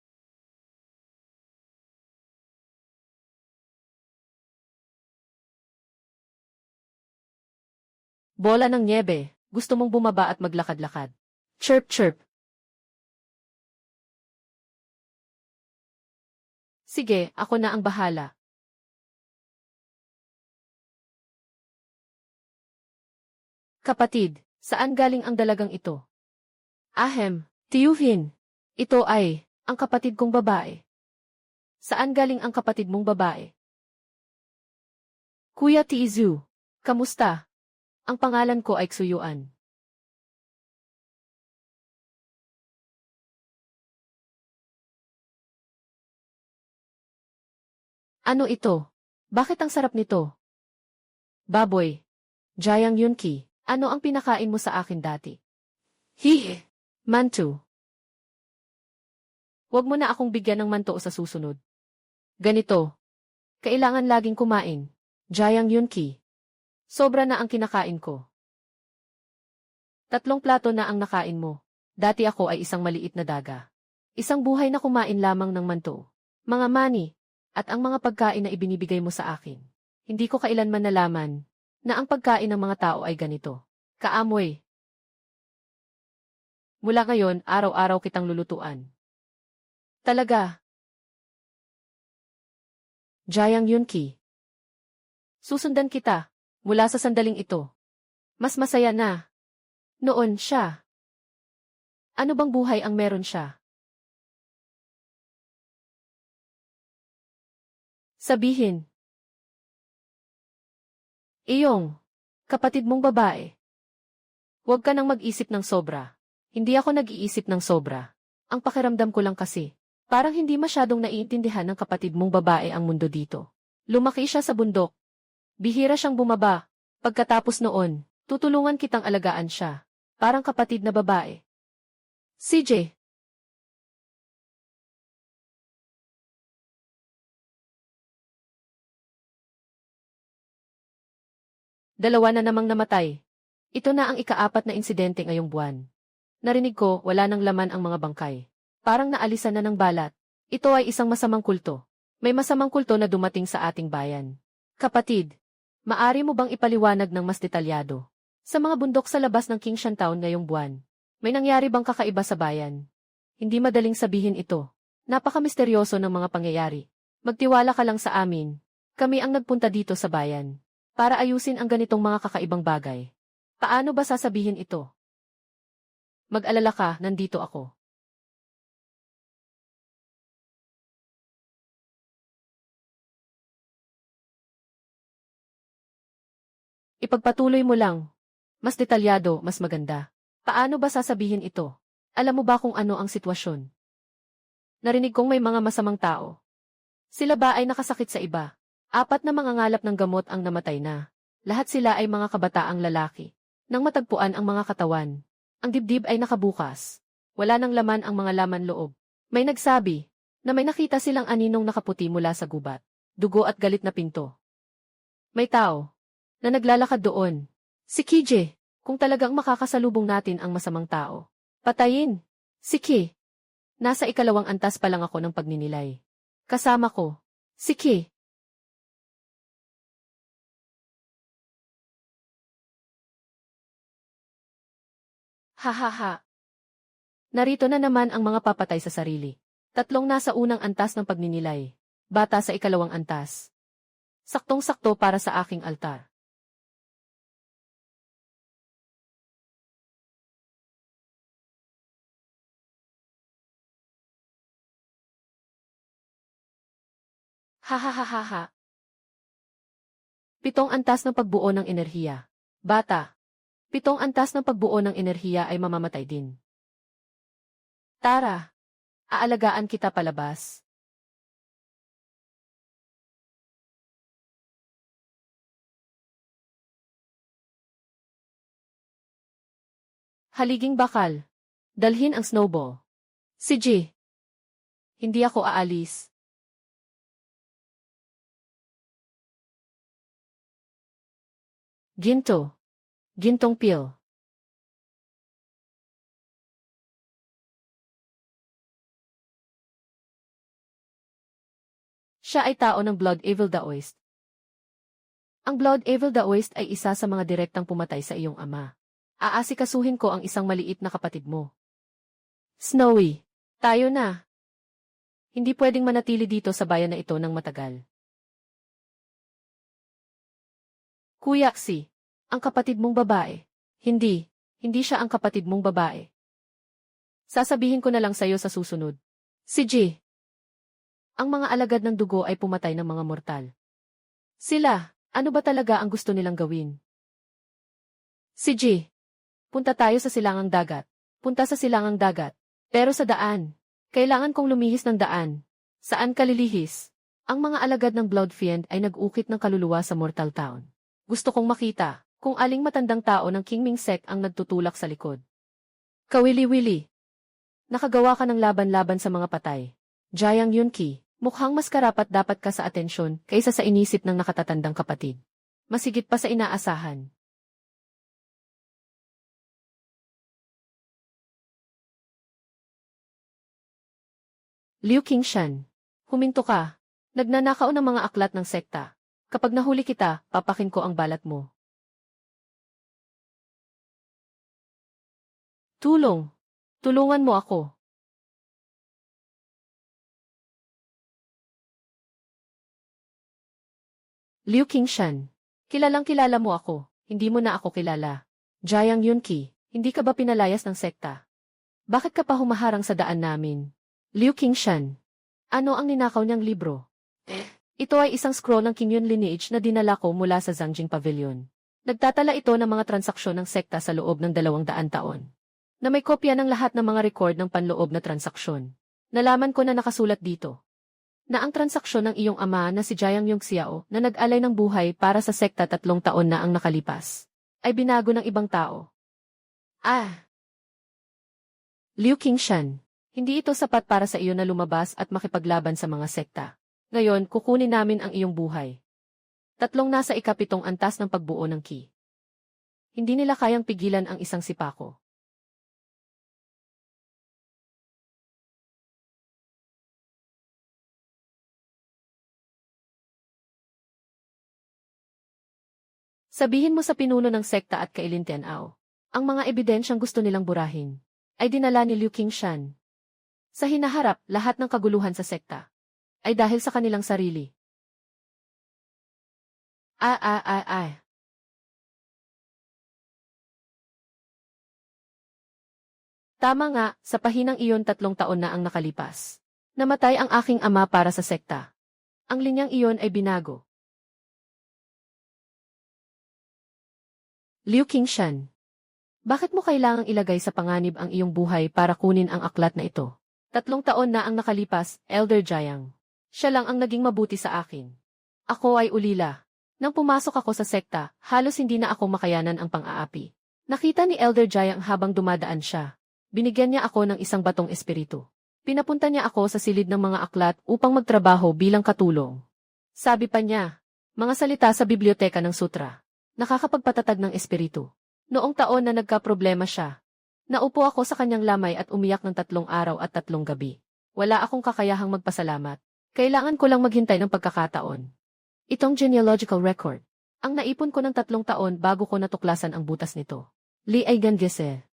Bola ng nyebe, gusto mong bumaba at maglakad-lakad. Chirp chirp. Sige, ako na ang bahala. Kapatid, saan galing ang dalagang ito? Ahem, Tiyuhin. Ito ay, ang kapatid kong babae. Saan galing ang kapatid mong babae? Kuya Tiizu, kamusta? Ang pangalan ko ay Xuyuan. Ano ito? Bakit ang sarap nito? Baboy. Jiang Yunqi, ano ang pinakain mo sa akin dati? Mantu. Huwag mo na akong bigyan ng manto sa susunod. Ganito. Kailangan laging kumain. Jiang Yunqi. Sobra na ang kinakain ko. 3 plato na ang nakain mo. Dati ako ay isang maliit na daga. Isang buhay na kumain lamang ng manto. Mga mani, at ang mga pagkain na ibinibigay mo sa akin. Hindi ko kailanman nalaman na ang pagkain ng mga tao ay ganito. Kaamoy. Mula ngayon, araw-araw kitang lulutuan. Talaga. Jiang Yunqi. Susundan kita. Mula sa sandaling ito. Mas masaya na. Noon siya. Ano bang buhay ang meron siya? Sabihin. Iyong, kapatid mong babae. Huwag ka nang mag-isip ng sobra. Hindi ako nag-iisip ng sobra. Ang pakiramdam ko lang kasi, parang hindi masyadong naiintindihan ng kapatid mong babae ang mundo dito. Lumaki siya sa bundok. Bihira siyang bumaba. Pagkatapos noon, tutulungan kitang alagaan siya. Parang kapatid na babae. CJ. Dalawa na namang namatay. Ito na ang ika-4 na insidente ngayong buwan. Narinig ko, wala nang laman ang mga bangkay. Parang naalisan na ng balat. Ito ay isang masamang kulto. May masamang kulto na dumating sa ating bayan. Kapatid, maari mo bang ipaliwanag ng mas detalyado? Sa mga bundok sa labas ng Qingshan Town ngayong buwan, may nangyari bang kakaiba sa bayan? Hindi madaling sabihin ito. Napaka-misteryoso ng mga pangyayari. Magtiwala ka lang sa amin. Kami ang nagpunta dito sa bayan para ayusin ang ganitong mga kakaibang bagay. Paano ba sasabihin ito? Mag-alala ka, nandito ako. Ipagpatuloy mo lang. Mas detalyado, mas maganda. Paano ba sasabihin ito? Alam mo ba kung ano ang sitwasyon? Narinig kong may mga masamang tao. Sila ba ay nakasakit sa iba? 4 na mangangalap ng gamot ang namatay na. Lahat sila ay mga kabataang lalaki. Nang matagpuan ang mga katawan, ang dibdib ay nakabukas. Wala nang laman ang mga laman loob. May nagsabi na may nakita silang aninong nakaputi mula sa gubat, dugo at galit na pinto. May tao na naglalakad doon. Si Kije, kung talagang makakasalubong natin ang masamang tao. Patayin! Si Ki. Nasa 2 antas pa lang ako ng pagninilay. Kasama ko. Si Ki. Hahaha. Narito na naman ang mga papatay sa sarili. 3 nasa unang antas ng pagninilay. Bata sa 2 antas. Saktong-sakto para sa aking altar. Hahaha. 7 antas ng pagbuo ng enerhiya. Bata. 7 antas ng pagbuo ng enerhiya ay mamamatay din. Tara. Aalagaan kita palabas. Haliging bakal. Dalhin ang snowball. Si G. Hindi ako aalis. Ginto. Gintong pil. Siya ay tao ng Blood Evil Daoist. Ang Blood Evil Daoist ay isa sa mga direktang pumatay sa iyong ama. Aasikasuhin ko ang isang maliit na kapatid mo. Snowy. Tayo na. Hindi pwedeng manatili dito sa bayan na ito ng matagal. Kuya Si. Ang kapatid mong babae. Hindi siya ang kapatid mong babae. Sasabihin ko na lang sa'yo sa susunod. Si G. Ang mga alagad ng dugo ay pumatay ng mga mortal. Sila, ano ba talaga ang gusto nilang gawin? Si G. Punta tayo sa silangang dagat. Punta sa silangang dagat. Pero sa daan. Kailangan kong lumihis ng daan. Saan ka lilihis? Ang mga alagad ng Blood Fiend ay nag-ukit ng kaluluwa sa Mortal Town. Gusto kong makita kung aling matandang tao ng Kingming Sect ang nagtutulak sa likod. Kawili-wili. Nakagawa ka ng laban-laban sa mga patay. Jayang Yunki, mukhang mas karapat dapat ka sa atensyon kaysa sa inisip ng nakatatandang kapatid. Masigit pa sa inaasahan. Liu Qingshan. Huminto ka. Nagnanakaw ng mga aklat ng sekta. Kapag nahuli kita, papakin ko ang balat mo. Tulong. Tulungan mo ako. Liu Qingshan. Kilalang kilala mo ako. Hindi mo na ako kilala. Jayang Yunki. Hindi ka ba pinalayas ng sekta? Bakit ka pa humaharang sa daan namin? Liu Qingshan. Ano ang ninakaw niyang libro? Ito ay isang scroll ng Qingyun lineage na dinala ko mula sa Zangjing Pavilion. Nagtatala ito ng mga transaksyon ng sekta sa loob ng 200 taon. Na may kopya ng lahat ng mga record ng panloob na transaksyon. Nalaman ko na nakasulat dito na ang transaksyon ng iyong ama na si Jiang Yongxiao na nag-alay ng buhay para sa sekta 3 taon na ang nakalipas ay binago ng ibang tao. Liu Qingshan, hindi ito sapat para sa iyo na lumabas at makipaglaban sa mga sekta. Ngayon, kukunin namin ang iyong buhay. 3 nasa 7 antas ng pagbuo ng Qi. Hindi nila kayang pigilan ang isang sipako. Sabihin mo sa pinuno ng sekta at Kailin Tianao, ang mga ebidensyang gusto nilang burahin ay dinala ni Liu Qingshan. Sa hinaharap, lahat ng kaguluhan sa sekta ay dahil sa kanilang sarili. Tama nga, sa pahinang iyon 3 taon na ang nakalipas. Namatay ang aking ama para sa sekta. Ang linyang iyon ay binago. Liu Qingshan. Bakit mo kailangang ilagay sa panganib ang iyong buhay para kunin ang aklat na ito? 3 taon na ang nakalipas, Elder Jiang. Siya lang ang naging mabuti sa akin. Ako ay ulila. Nang pumasok ako sa sekta, halos hindi na ako makayanan ang pang-aapi. Nakita ni Elder Jayang habang dumadaan siya. Binigyan niya ako ng isang batong espiritu. Pinapunta niya ako sa silid ng mga aklat upang magtrabaho bilang katulong. Sabi pa niya, mga salita sa biblioteka ng sutra. Nakakapagpatatag ng espiritu. Noong taon na nagka-problema siya, naupo ako sa kanyang lamay at umiyak ng 3 araw at 3 gabi. Wala akong kakayahang magpasalamat. Kailangan ko lang maghintay ng pagkakataon. Itong genealogical record. Ang naipon ko ng 3 taon bago ko natuklasan ang butas nito. Li ay Gangese.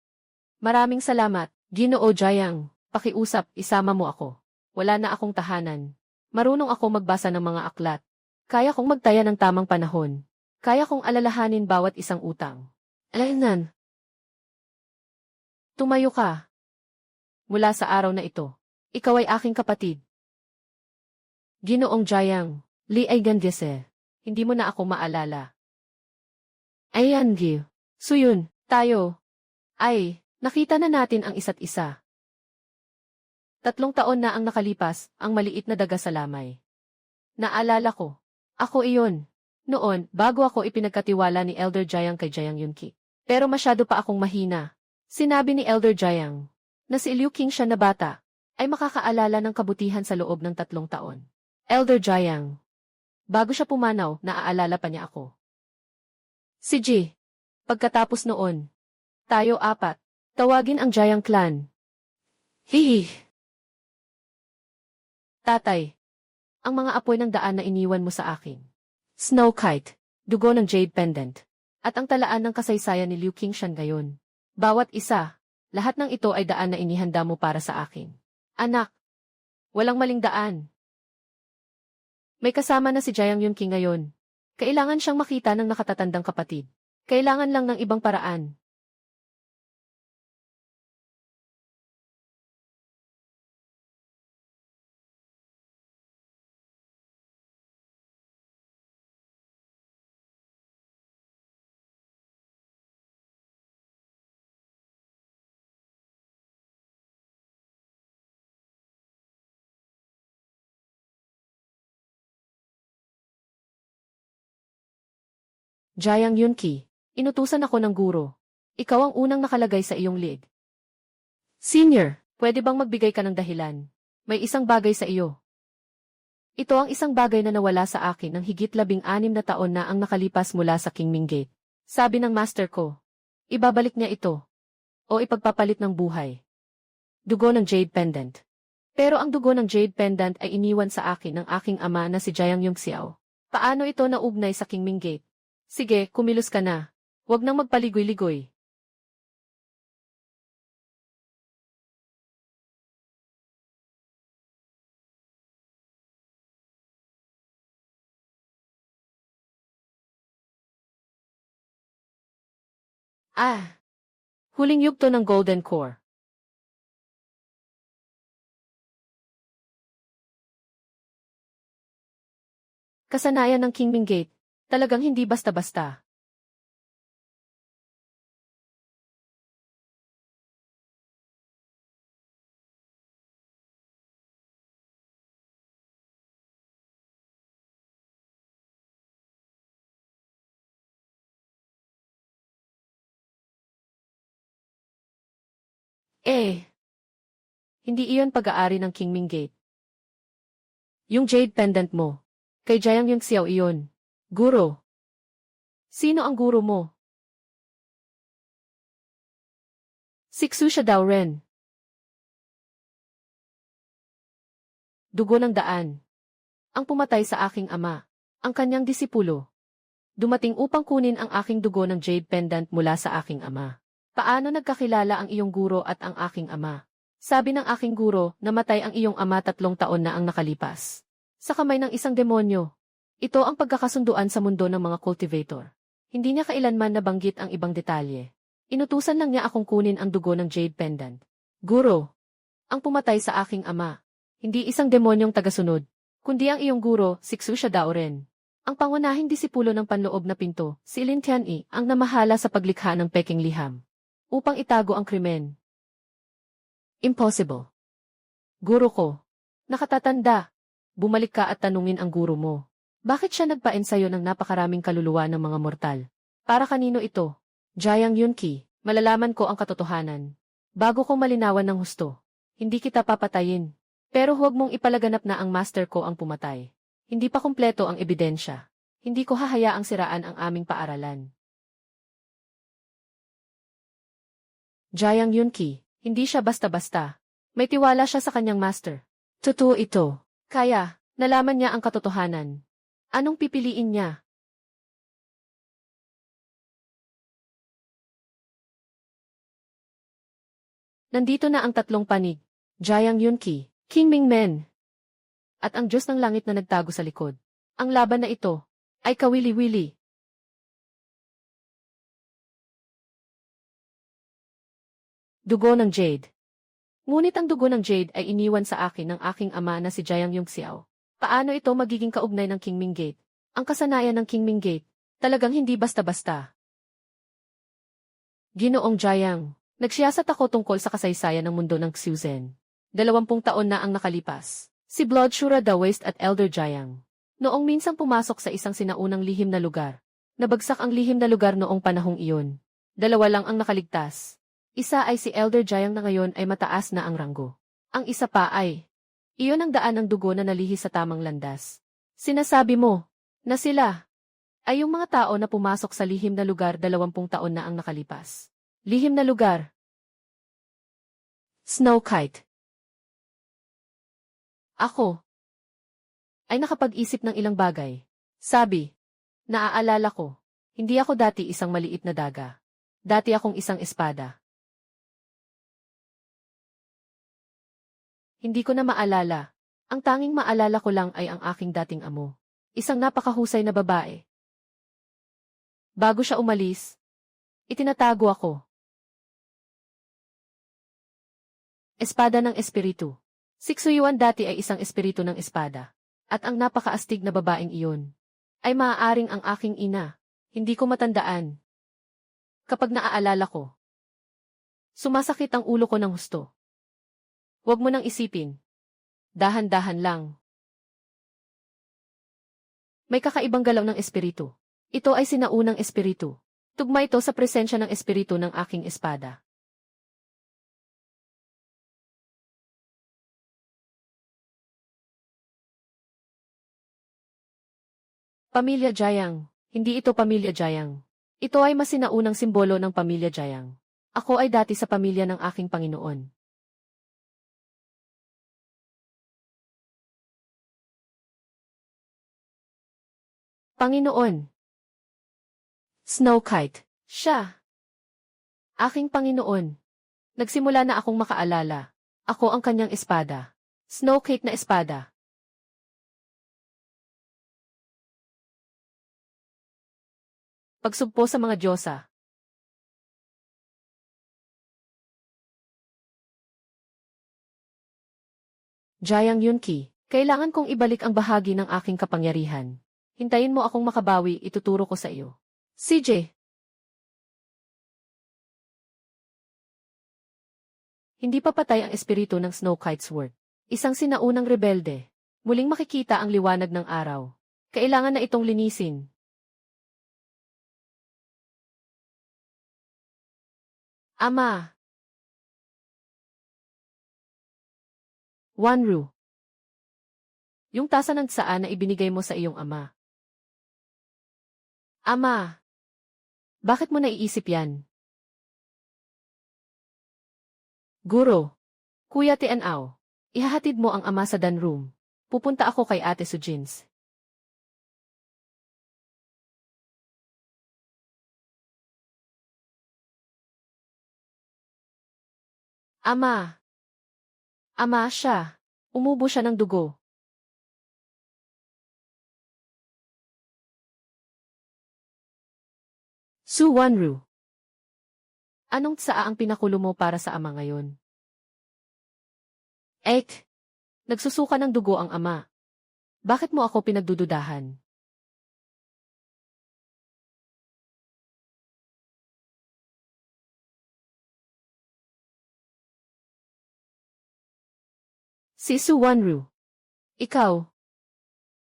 Maraming salamat, Ginoo Jayang. Pakiusap, isama mo ako. Wala na akong tahanan. Marunong ako magbasa ng mga aklat. Kaya kong magtaya ng tamang panahon. Kaya kong alalahanin bawat isang utang. Alainan. Tumayo ka. Mula sa araw na ito, ikaw ay aking kapatid. Ginoong Jayang, Li ay Gangese. Hindi mo na ako maalala. Ayan, Gi. Suyun, tayo. Ay, nakita na natin ang isa't isa. 3 taon na ang nakalipas, ang maliit na daga sa lamay. Naalala ko. Ako iyon. Noon, bago ako ipinagkatiwala ni Elder Jayang kay Jayang Yunki. Pero masyado pa akong mahina. Sinabi ni Elder Jayang, na si Liu King siya na bata, ay makakaalala ng kabutihan sa loob ng 3 taon. Elder Jayang. Bago siya pumanaw, naaalala pa niya ako. Si Ji. Pagkatapos noon, tayo 4. Tawagin ang Jayang clan. Hihi. Tatay. Ang mga apoy ng daan na iniwan mo sa akin. Snow Kite. Dugo ng Jade Pendant. At ang talaan ng kasaysayan ni Liu Qingshan ngayon. Bawat isa. Lahat ng ito ay daan na inihanda mo para sa akin. Anak. Walang maling daan. May kasama na si Jayang Yunki ngayon. Kailangan siyang makita ng nakatatandang kapatid. Kailangan lang ng ibang paraan. Jayang Yunki, inutusan ako ng guro. Ikaw ang unang nakalagay sa iyong lead. Senior, pwede bang magbigay ka ng dahilan? May isang bagay sa iyo. Ito ang isang bagay na nawala sa akin ng higit 16 na taon na ang nakalipas mula sa Qingming Gate. Sabi ng master ko, ibabalik niya ito. O ipagpapalit ng buhay. Dugo ng Jade Pendant. Pero ang dugo ng Jade Pendant ay iniwan sa akin ng aking ama na si Jayang Yongxiao. Paano ito naugnay sa Qingming Gate? Sige, kumilos ka na. Huwag nang magpaligoy-ligoy. Huling yugto ng Golden Core. Kasanayan ng Qingming Gate. Talagang hindi basta-basta. Hindi iyon pag-aari ng Qingming Gate. Yung Jade Pendant mo. Kay Jayang Yongxiao iyon. Guro. Sino ang guro mo? Siksu siya daw rin. Dugo ng daan. Ang pumatay sa aking ama. Ang kanyang disipulo. Dumating upang kunin ang aking dugo ng Jade Pendant mula sa aking ama. Paano nagkakilala ang iyong guro at ang aking ama? Sabi ng aking guro, namatay ang iyong ama 3 taon na ang nakalipas. Sa kamay ng isang demonyo. Ito ang pagkakasunduan sa mundo ng mga cultivator. Hindi niya kailanman nabanggit ang ibang detalye. Inutusan lang niya akong kunin ang dugo ng Jade Pendant. Guro. Ang pumatay sa aking ama. Hindi isang demonyong tagasunod. Kundi ang iyong guro, Siksu siya daw rin. Ang pangunahing disipulo ng panloob na pinto, si Lin Tianyi, ang namahala sa paglikha ng Peking liham. Upang itago ang krimen. Impossible. Guro ko. Nakatatanda. bumalik ka at tanungin ang guro mo. Bakit siya nagpa-ensayo ng napakaraming kaluluwa ng mga mortal? Para kanino ito? Jayang Yunki, malalaman ko ang katotohanan. Bago ko malinawan ng husto, hindi kita papatayin. Pero huwag mong ipalaganap na ang master ko ang pumatay. Hindi pa kumpleto ang ebidensya. Hindi ko hahayaang siraan ang aming paaralan. Jayang Yunki, hindi siya basta-basta. May tiwala siya sa kanyang master. Totoo ito. Kaya, nalaman niya ang katotohanan. Anong pipiliin niya? Nandito na ang tatlong panig. Jayang Yunki, King Mingmen, at ang Diyos ng langit na nagtago sa likod. Ang laban na ito ay kawili-wili. Dugo ng Jade. Ngunit ang dugo ng Jade ay iniwan sa akin ng aking ama na si Jayang Yungxiao. Paano ito magiging kaugnay ng Qingming Gate? Ang kasanayan ng Qingming Gate, talagang hindi basta-basta. Ginoong Jayang, nagsiyasat ako tungkol sa kasaysayan ng mundo ng Xiuzhen. 20 taon na ang nakalipas. Si Blood Shura the Waste at Elder Jayang. Noong minsang pumasok sa isang sinaunang lihim na lugar. Nabagsak ang lihim na lugar noong panahong iyon. 2 lang ang nakaligtas. Isa ay si Elder Jayang na ngayon ay mataas na ang ranggo. Ang isa pa ay, iyon ang daan ng dugo na nalihis sa tamang landas. Sinasabi mo, na sila, ay yung mga tao na pumasok sa lihim na lugar 20 taon na ang nakalipas. Lihim na lugar. Snow Kite. Ako ay nakapag-isip ng ilang bagay. Sabi, naaalala ko, hindi ako dati isang maliit na daga. Dati akong isang espada. Hindi ko na maalala. Ang tanging maalala ko lang ay ang aking dating amo. Isang napakahusay na babae. Bago siya umalis, itinatago ako. Espada ng espiritu. Si Xuyuan dati ay isang espiritu ng espada. At ang napakaastig na babaeng iyon ay maaaring ang aking ina. Hindi ko matandaan. Kapag naaalala ko, sumasakit ang ulo ko ng husto. Huwag mo nang isipin. Dahan-dahan lang. May kakaibang galaw ng espiritu. Ito ay sinaunang espiritu. Tugma ito sa presensya ng espiritu ng aking espada. Pamilya Jayang. Hindi ito pamilya Jayang. Ito ay mas sinaunang simbolo ng pamilya Jayang. Ako ay dati sa pamilya ng aking Panginoon. Panginoon. Snow Kite. Siya. Aking Panginoon. Nagsimula na akong makaalala. Ako ang kanyang espada. Snow Kite na espada. Pagsugpo sa mga Diyosa. Jayang Yunki, kailangan kong ibalik ang bahagi ng aking kapangyarihan. Hintayin mo akong makabawi, ituturo ko sa iyo. CJ. Hindi pa patay ang espiritu ng Snow Kite Sword. Isang sinaunang rebelde. Muling makikita ang liwanag ng araw. Kailangan na itong linisin. Ama. Wanru. Yung tasa ng tsaan na ibinigay mo sa iyong ama. Ama. Bakit mo naiisip yan? Guro. Kuya Tianao. Ihahatid mo ang ama sa dan room. Pupunta ako kay Ate Sujins. Ama. Ama siya. Umubo siya ng dugo. Su Wanru. Anong tsaa ang pinakulo mo para sa ama ngayon? Ek. Nagsusuka ng dugo ang ama. Bakit mo ako pinagdududahan? Si Su Wanru. Ikaw.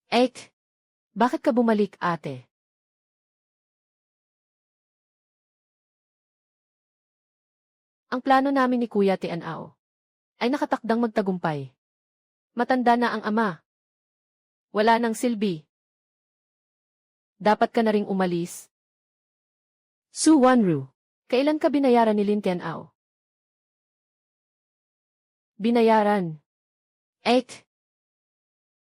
Ek, bakit ka bumalik, ate? Ang plano namin ni Kuya Tianao ay nakatakdang magtagumpay. Matanda na ang ama. Wala nang silbi. Dapat ka na ring umalis. Su Wanru, kailan ka binayaran ni Lin Tianao? Binayaran? Ek,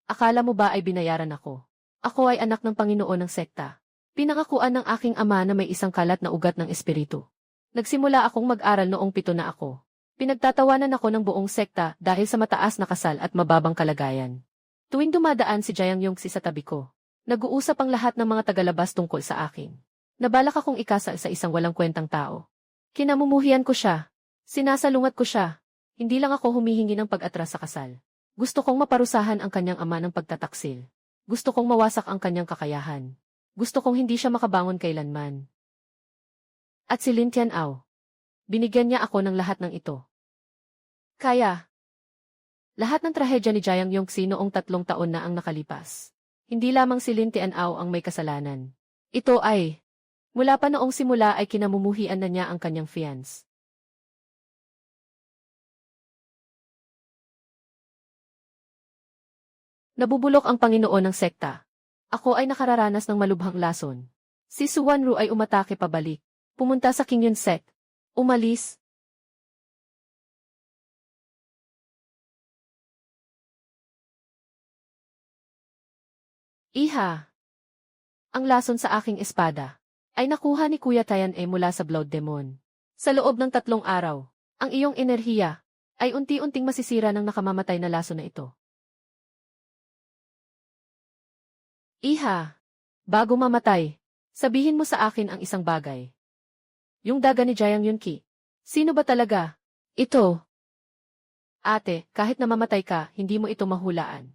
akala mo ba ay binayaran ako? Ako ay anak ng Panginoon ng sekta. Pinangakuan ng aking ama na may isang kalat na ugat ng espiritu. Nagsimula akong mag-aral noong 7 na ako. Pinagtatawanan ako ng buong sekta dahil sa mataas na kasal at mababang kalagayan. Tuwing dumadaan si Jiang Yongxi sa tabi ko, nag-uusap ang lahat ng mga tagalabas tungkol sa akin. Nabalak akong ikasal sa isang walang kwentang tao. Kinamumuhian ko siya. Sinasalungat ko siya. Hindi lang ako humihingi ng pag-atras sa kasal. Gusto kong maparusahan ang kanyang ama ng pagtataksil. Gusto kong mawasak ang kanyang kakayahan. Gusto kong hindi siya makabangon kailanman. At si Lin Tianao, binigyan niya ako ng lahat ng ito. Kaya, lahat ng trahedya ni Jiang Yongxi noong 3 taon na ang nakalipas. Hindi lamang si Lin Tianao ang may kasalanan. Ito ay, mula pa noong simula ay kinamumuhian na niya ang kanyang fiance. Nabubulok ang Panginoon ng sekta. Ako ay nakararanas ng malubhang lason. Si Su Wanru ay umatake pabalik. Pumunta sa King Yun Sect. Umalis. Iha. Ang lason sa aking espada ay nakuha ni Kuya Tian mula sa Blood Demon. Sa loob ng 3 araw, ang iyong enerhiya ay unti-unting masisira ng nakamamatay na lason na ito. Iha, bago mamatay, sabihin mo sa akin ang isang bagay. Yung daga ni Jiang Yunqi. Sino ba talaga? Ito. Ate, kahit namamatay ka, hindi mo ito mahulaan.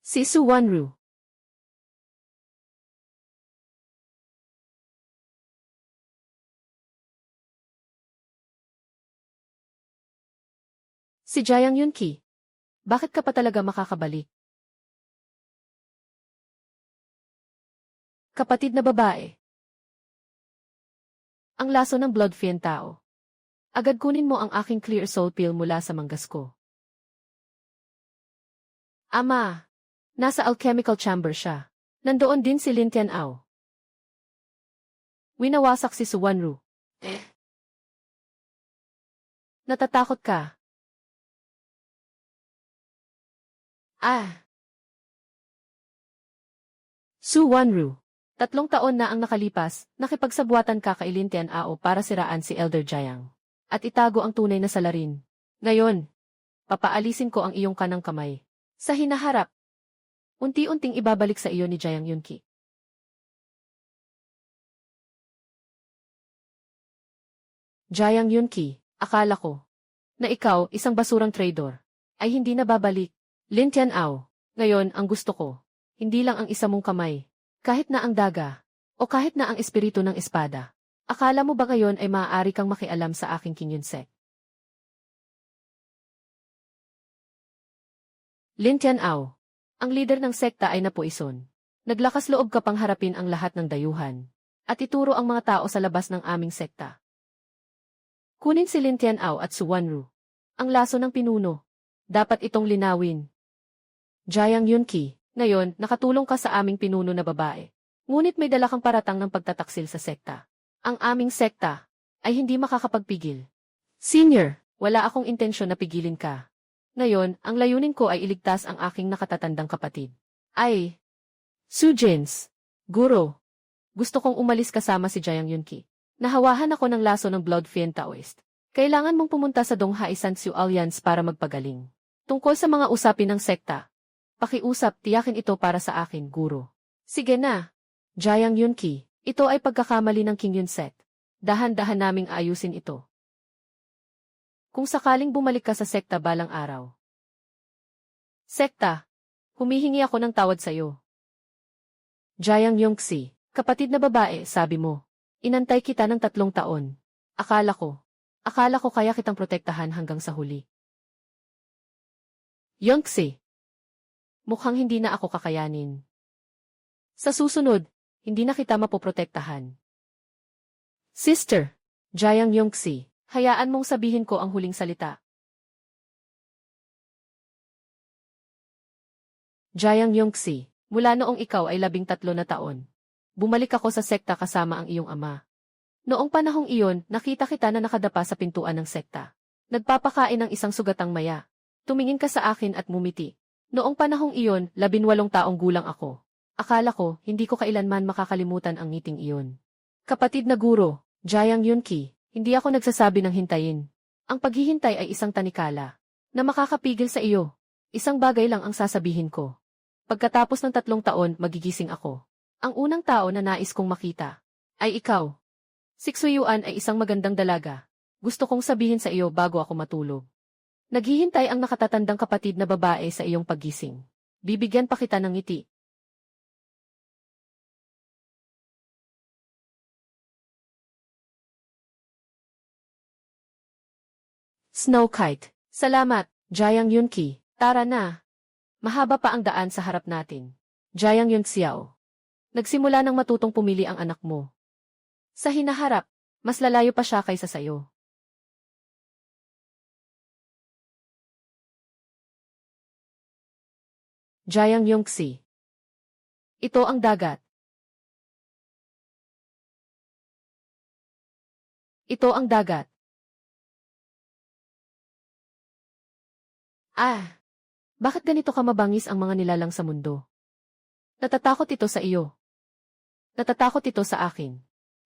Si Su Wanru. Si Jiang Yunqi. Bakit ka pa talaga makakabalik? Kapatid na babae. Ang laso ng Blood Fiend tao. Agad kunin mo ang aking clear soul pill mula sa manggas ko. Ama, nasa alchemical chamber siya. Nandoon din si Lin Tianao. Winawasak si Su Wanru. Natatakot ka? Su Wanru. 3 taon na ang nakalipas, nakipagsabwatan ka kay Lin Tianao para siraan si Elder Jiang. At itago ang tunay na salarin. Ngayon, papaalisin ko ang iyong kanang kamay. Sa hinaharap, unti-unting ibabalik sa iyo ni Jiang Yunqi. Jiang Yunqi, akala ko na ikaw, isang basurang traidor, ay hindi na babalik. Lin Tianao, ngayon ang gusto ko, hindi lang ang isa mong kamay. Kahit na ang daga, o kahit na ang espiritu ng espada. Akala mo ba ngayon ay maaari kang makialam sa aking King Yun Sect? Lin Tianao, ang leader ng sekta ay napuison. Naglakas loob ka pang harapin ang lahat ng dayuhan, at ituro ang mga tao sa labas ng aming sekta. Kunin si Lin Tianao at Su Wanru. Ang laso ng pinuno. Dapat itong linawin. Jiang Yunqi. Ngayon, nakatulong ka sa aming pinuno na babae. Ngunit may dala kang paratang ng pagtataksil sa sekta. Ang aming sekta ay hindi makakapagpigil. Senior, wala akong intensyon na pigilin ka. Ngayon, ang layunin ko ay iligtas ang aking nakatatandang kapatid. Ay, Su Jins, Guro, gusto kong umalis kasama si Jiang Yunqi. Nahawahan ako ng laso ng Blood Fiend Taoist. Kailangan mong pumunta sa Donghai Sansu Alliance para magpagaling. Tungkol sa mga usapin ng sekta. Pakiusap, tiyakin ito para sa akin, Guro. Sige na. Jiang Yunqi, ito ay pagkakamali ng King Yun Sect. Dahan-dahan naming ayusin ito. Kung sakaling bumalik ka sa sekta balang araw. Sekta, humihingi ako ng tawad sa iyo. Jiang Yongxi, kapatid na babae, sabi mo. Inantay kita ng 3 taon. Akala ko, Akala ko kaya kitang protektahan hanggang sa huli. Yongxi. Mukhang hindi na ako kakayanin. Sa susunod, hindi na kita mapoprotektahan. Sister, Jiang Yongxi, hayaan mong sabihin ko ang huling salita. Jiang Yongxi, mula noong ikaw ay 13 na taon. Bumalik ako sa sekta kasama ang iyong ama. Noong panahong iyon, nakita kita na nakadapa sa pintuan ng sekta. Nagpapakain ng isang sugatang maya. Tumingin ka sa akin at mumiti. Noong panahong iyon, 18 taong gulang ako. Akala ko, hindi ko kailanman makakalimutan ang ngiting iyon. Kapatid na guro, Jiang Yunqi, hindi ako nagsasabi ng hintayin. Ang paghihintay ay isang tanikala na makakapigil sa iyo. Isang bagay lang ang sasabihin ko. Pagkatapos ng 3 taon, magigising ako. Ang unang tao na nais kong makita ay ikaw. Si Xuyuan ay isang magandang dalaga. Gusto kong sabihin sa iyo bago ako matulog. Naghihintay ang nakatatandang kapatid na babae sa iyong paggising. Bibigyan pa kita ng ngiti. Snow Kite. Salamat, Jiang Yunqi. Tara na. Mahaba pa ang daan sa harap natin. Jiang Yunxiao. Nagsimula nang matutong pumili ang anak mo. Sa hinaharap, mas lalayo pa siya kaysa sayo. Jiang Yongxi. Ito ang dagat. Ito ang dagat. Ah! Bakit ganito ka mabangis ang mga nilalang sa mundo? Natatakot ito sa iyo. Natatakot ito sa akin.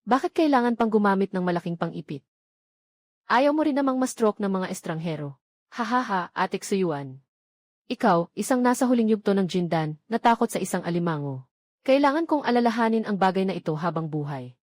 Bakit kailangan pang gumamit ng malaking pang-ipit? Ayaw mo rin namang ma-stroke ng mga estranghero. Hahaha, Ate Xuyuan. Ikaw, isang nasa huling yugto ng Jindan, natakot sa isang alimango. Kailangan kong alalahanin ang bagay na ito habang buhay.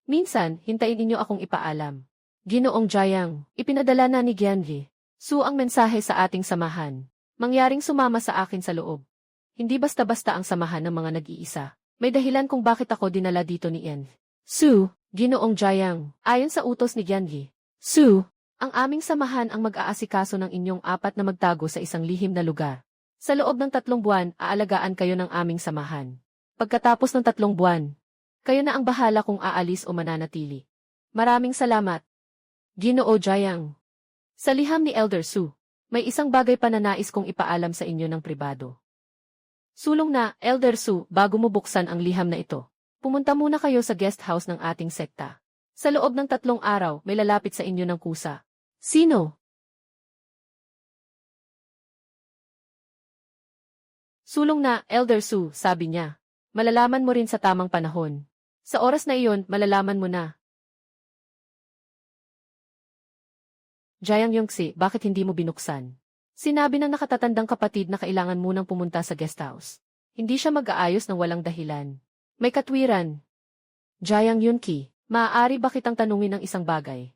Minsan, hintayin ninyo akong ipaalam. Ginoong Jiang, ipinadala na ni Gianli Su ang mensahe sa ating samahan. Mangyaring sumama sa akin sa loob. Hindi basta-basta ang samahan ng mga nag-iisa. May dahilan kung bakit ako dinala dito ni Yan. Su, Ginoong Jiang, ayon sa utos ni Gianli Su, ang aming samahan ang mag-aasikaso ng inyong 4 na magtago sa isang lihim na lugar. Sa loob ng 3 buwan, aalagaan kayo ng aming samahan. Pagkatapos ng 3 buwan, kayo na ang bahala kung aalis o mananatili. Maraming salamat. Ginoo Jiang. Sa liham ni Elder Su, may isang bagay pa na nais kong ipaalam sa inyo ng pribado. Sulong na, Elder Su, bago mo buksan ang liham na ito. Pumunta muna kayo sa guest house ng ating sekta. Sa loob ng 3 araw, may lalapit sa inyo ng kusa. Sino? Sulong na, Elder Su, sabi niya. Malalaman mo rin sa tamang panahon. Sa oras na iyon, malalaman mo na. Jiang Yongxi, bakit hindi mo binuksan? Sinabi ng nakatatandang kapatid na kailangan munang pumunta sa guest house. Hindi siya mag-aayos ng walang dahilan. May katwiran. Jiang Yunqi, maaari ba kitang tanungin ng isang bagay?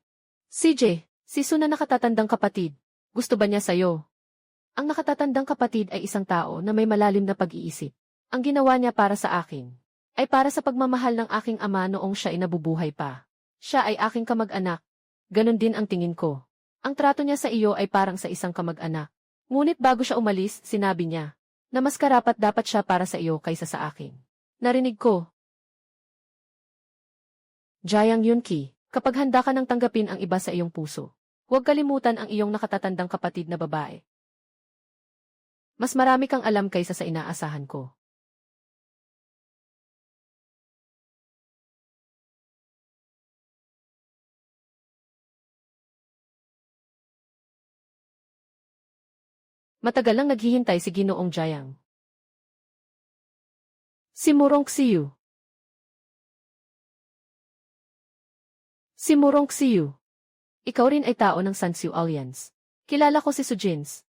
Si Su na nakatatandang kapatid, gusto ba niya sa'yo? Ang nakatatandang kapatid ay isang tao na may malalim na pag-iisip. Ang ginawa niya para sa akin ay para sa pagmamahal ng aking ama noong siya ay nabubuhay pa. Siya ay aking kamag-anak. Ganon din ang tingin ko. Ang trato niya sa iyo ay parang sa isang kamag-anak. Ngunit bago siya umalis, sinabi niya na mas karapat dapat siya para sa iyo kaysa sa akin. Narinig ko. Jiang Yunqi, kapag handa ka nang tanggapin ang iba sa iyong puso, huwag kalimutan ang iyong nakatatandang kapatid na babae. Mas marami kang alam kaysa sa inaasahan ko. Matagal nang naghihintay si Ginoong Jiang. Si Murong Xiu. Si Murong Xiu. Ikaw rin ay tao ng Sanxiu Alliance. Kilala ko si Sujins.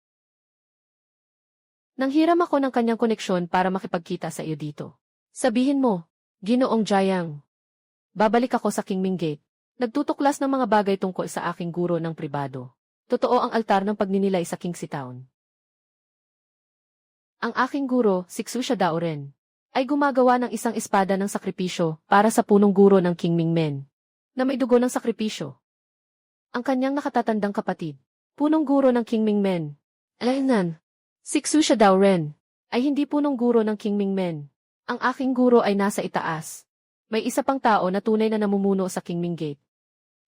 Nanghiram ako ng kanyang koneksyon para makipagkita sa iyo dito. Sabihin mo, Ginoong Jiang. Babalik ako sa Qingming Gate. Nagtutuklas ng mga bagay tungkol sa aking guro ng pribado. Totoo ang altar ng pagninilay sa Qingxi Town. Ang aking guro, si Xu Xiadao rin. ay gumagawa ng isang espada ng sakripisyo para sa punong guro ng King Mingmen, na may dugo ng sakripisyo. Ang kanyang nakatatandang kapatid, punong guro ng King Mingmen, Alainan, Siksu siya daw rin, ay hindi punong guro ng King Mingmen. Ang aking guro ay nasa itaas. May isa pang tao na tunay na namumuno sa Qingming Gate.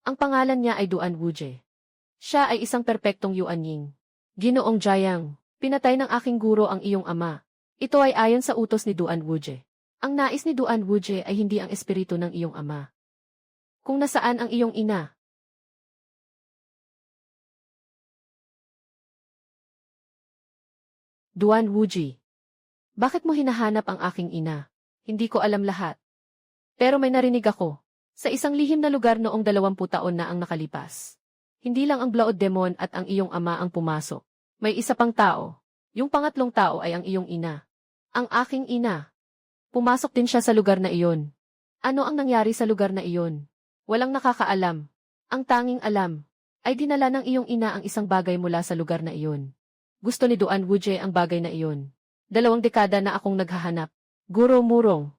Ang pangalan niya ay Duan Wuje. Siya ay isang perpektong Yuan Ying. Ginoong Jiang, pinatay ng aking guro ang iyong ama. Ito ay ayon sa utos ni Duan Wuje. Ang nais ni Duan Wuje ay hindi ang espiritu ng iyong ama. Kung nasaan ang iyong ina? Duan Wuje. Bakit mo hinahanap ang aking ina? Hindi ko alam lahat. Pero may narinig ako. Sa isang lihim na lugar noong 20 taon na ang nakalipas. Hindi lang ang Blood Demon at ang iyong ama ang pumasok. May isa pang tao. Yung pangatlong tao ay ang iyong ina. Ang aking ina. Pumasok din siya sa lugar na iyon. Ano ang nangyari sa lugar na iyon? Walang nakakaalam. Ang tanging alam ay dinala ng iyong ina ang isang bagay mula sa lugar na iyon. Gusto ni Duan Wuje ang bagay na iyon. 2 dekada na akong naghahanap. Guro Murong.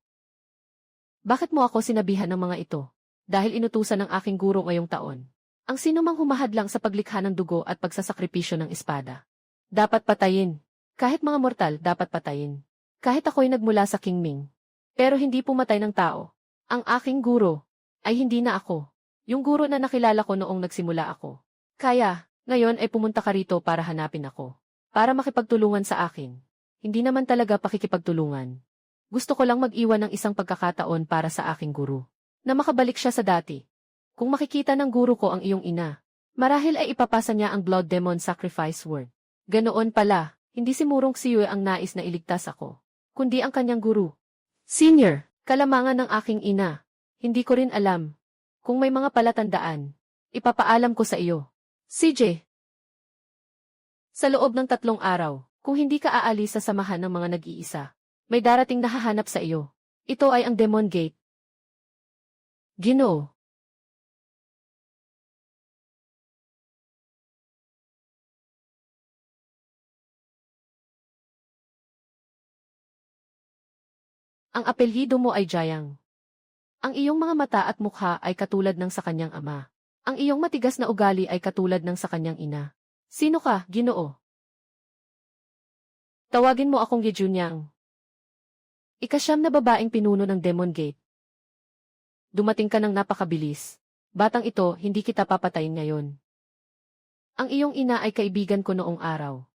Bakit mo ako sinabihan ng mga ito? Dahil inutusan ng aking guro ngayong taon. Ang sinumang humahadlang sa paglikha ng dugo at pagsasakripisyo ng espada. Dapat patayin. Kahit mga mortal, dapat patayin. Kahit ako'y nagmula sa Qingming. Pero hindi pumatay ng tao. Ang aking guro ay hindi na ako. Yung guro na nakilala ko noong nagsimula ako. Kaya, ngayon ay pumunta ka rito para hanapin ako. Para makipagtulungan sa akin. Hindi naman talaga pakikipagtulungan. Gusto ko lang mag-iwan ng isang pagkakataon para sa aking guro. Na makabalik siya sa dati. Kung makikita ng guro ko ang iyong ina, marahil ay ipapasa niya ang Blood Demon Sacrifice Word. Ganoon pala, hindi si Murong Xiue ang nais na iligtas ako, kundi ang kanyang guro. Senior, kalamangan ng aking ina. Hindi ko rin alam. Kung may mga palatandaan, ipapaalam ko sa iyo. CJ. Sa loob ng 3 araw, kung hindi ka aalis sa samahan ng mga nag-iisa, may darating na hahanap sa iyo. Ito ay ang Demon Gate. Ginoo. Ang apelyido mo ay Jiang. Ang iyong mga mata at mukha ay katulad ng sa kanyang ama. Ang iyong matigas na ugali ay katulad ng sa kanyang ina. Sino ka, Ginoo? Tawagin mo akong Yejunyang. Ika-9 na babaeng pinuno ng Demon Gate. Dumating ka ng napakabilis. Batang ito, hindi kita papatayin ngayon. Ang iyong ina ay kaibigan ko noong araw.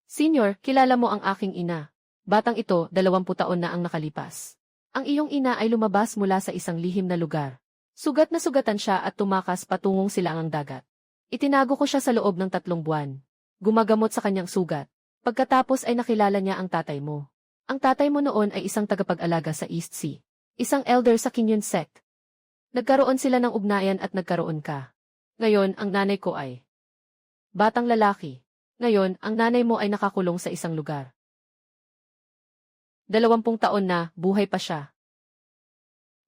Senior, kilala mo ang aking ina. Batang ito, 20 taon na ang nakalipas. Ang iyong ina ay lumabas mula sa isang lihim na lugar. Sugat na sugatan siya at tumakas patungong silangang dagat. Itinago ko siya sa loob ng 3 buwan. Gumagamot sa kanyang sugat. Pagkatapos ay nakilala niya ang tatay mo. Ang tatay mo noon ay isang tagapag-alaga sa East Sea. Isang elder sa Kinyon sect. Nagkaroon sila ng ugnayan at nagkaroon ka. Ngayon, ang nanay ko ay batang lalaki. Ngayon, ang nanay mo ay nakakulong sa isang lugar. 20 taon na, buhay pa siya.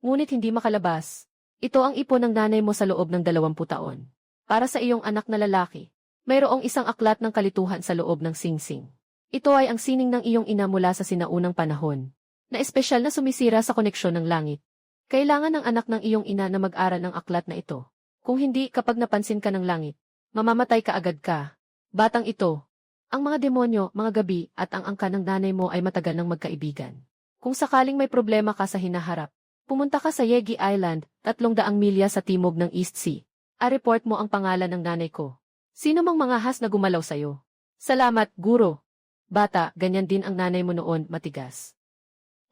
Ngunit hindi makalabas. Ito ang ipon ng nanay mo sa loob ng 20 taon. Para sa iyong anak na lalaki, mayroong isang aklat ng kalituhan sa loob ng singsing. Ito ay ang sining ng iyong ina mula sa sinaunang panahon, na espesyal na sumisira sa koneksyon ng langit. Kailangan ng anak ng iyong ina na mag-aral ng aklat na ito. Kung hindi, kapag napansin ka ng langit, mamamatay ka agad ka. Batang ito, ang mga demonyo, mga gabi, at ang angka ng nanay mo ay matagal ng magkaibigan. Kung sakaling may problema ka sa hinaharap, pumunta ka sa Yegi Island, 300 milya sa timog ng East Sea. A-report mo ang pangalan ng nanay ko. Sino mang mga has na gumalaw sa'yo? Salamat, guro. Bata, ganyan din ang nanay mo noon, matigas.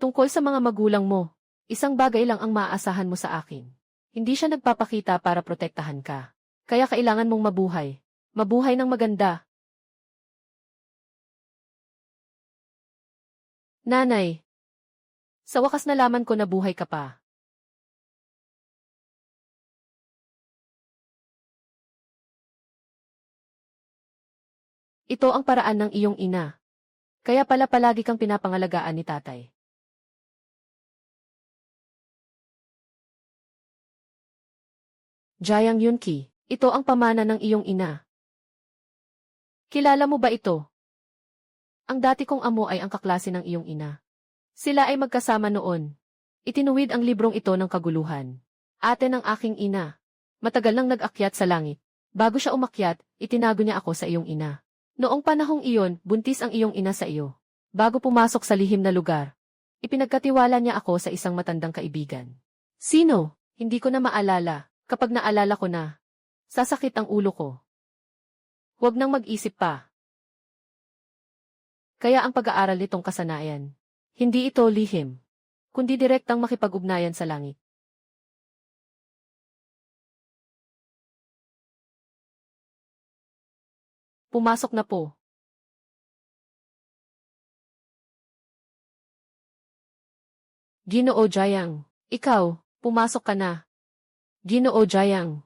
Tungkol sa mga magulang mo, isang bagay lang ang maaasahan mo sa akin. Hindi siya nagpapakita para protektahan ka. Kaya kailangan mong mabuhay. Mabuhay ng maganda. Nanay. Sa wakas nalaman ko na buhay ka pa. Ito ang paraan ng iyong ina. Kaya pala palagi kang pinapangalagaan ni tatay. Jiang Yunqi, ito ang pamana ng iyong ina. Kilala mo ba ito? Ang dati kong amo ay ang kaklase ng iyong ina. Sila ay magkasama noon. Itinuwid ang librong ito ng kaguluhan. Ate ng aking ina. Matagal nang nag-akyat sa langit. Bago siya umakyat, itinago niya ako sa iyong ina. Noong panahong iyon, buntis ang iyong ina sa iyo. Bago pumasok sa lihim na lugar, ipinagkatiwala niya ako sa isang matandang kaibigan. Sino? Hindi ko na maalala. Kapag naalala ko na, sasakit ang ulo ko. Huwag nang mag-isip pa. Kaya ang pag-aaral nitong kasanayan, hindi ito lihim, kundi direktang makipag-ugnayan sa langit. Pumasok na po. Ginoo Jayang, ikaw, pumasok ka na. Ginoo Jayang,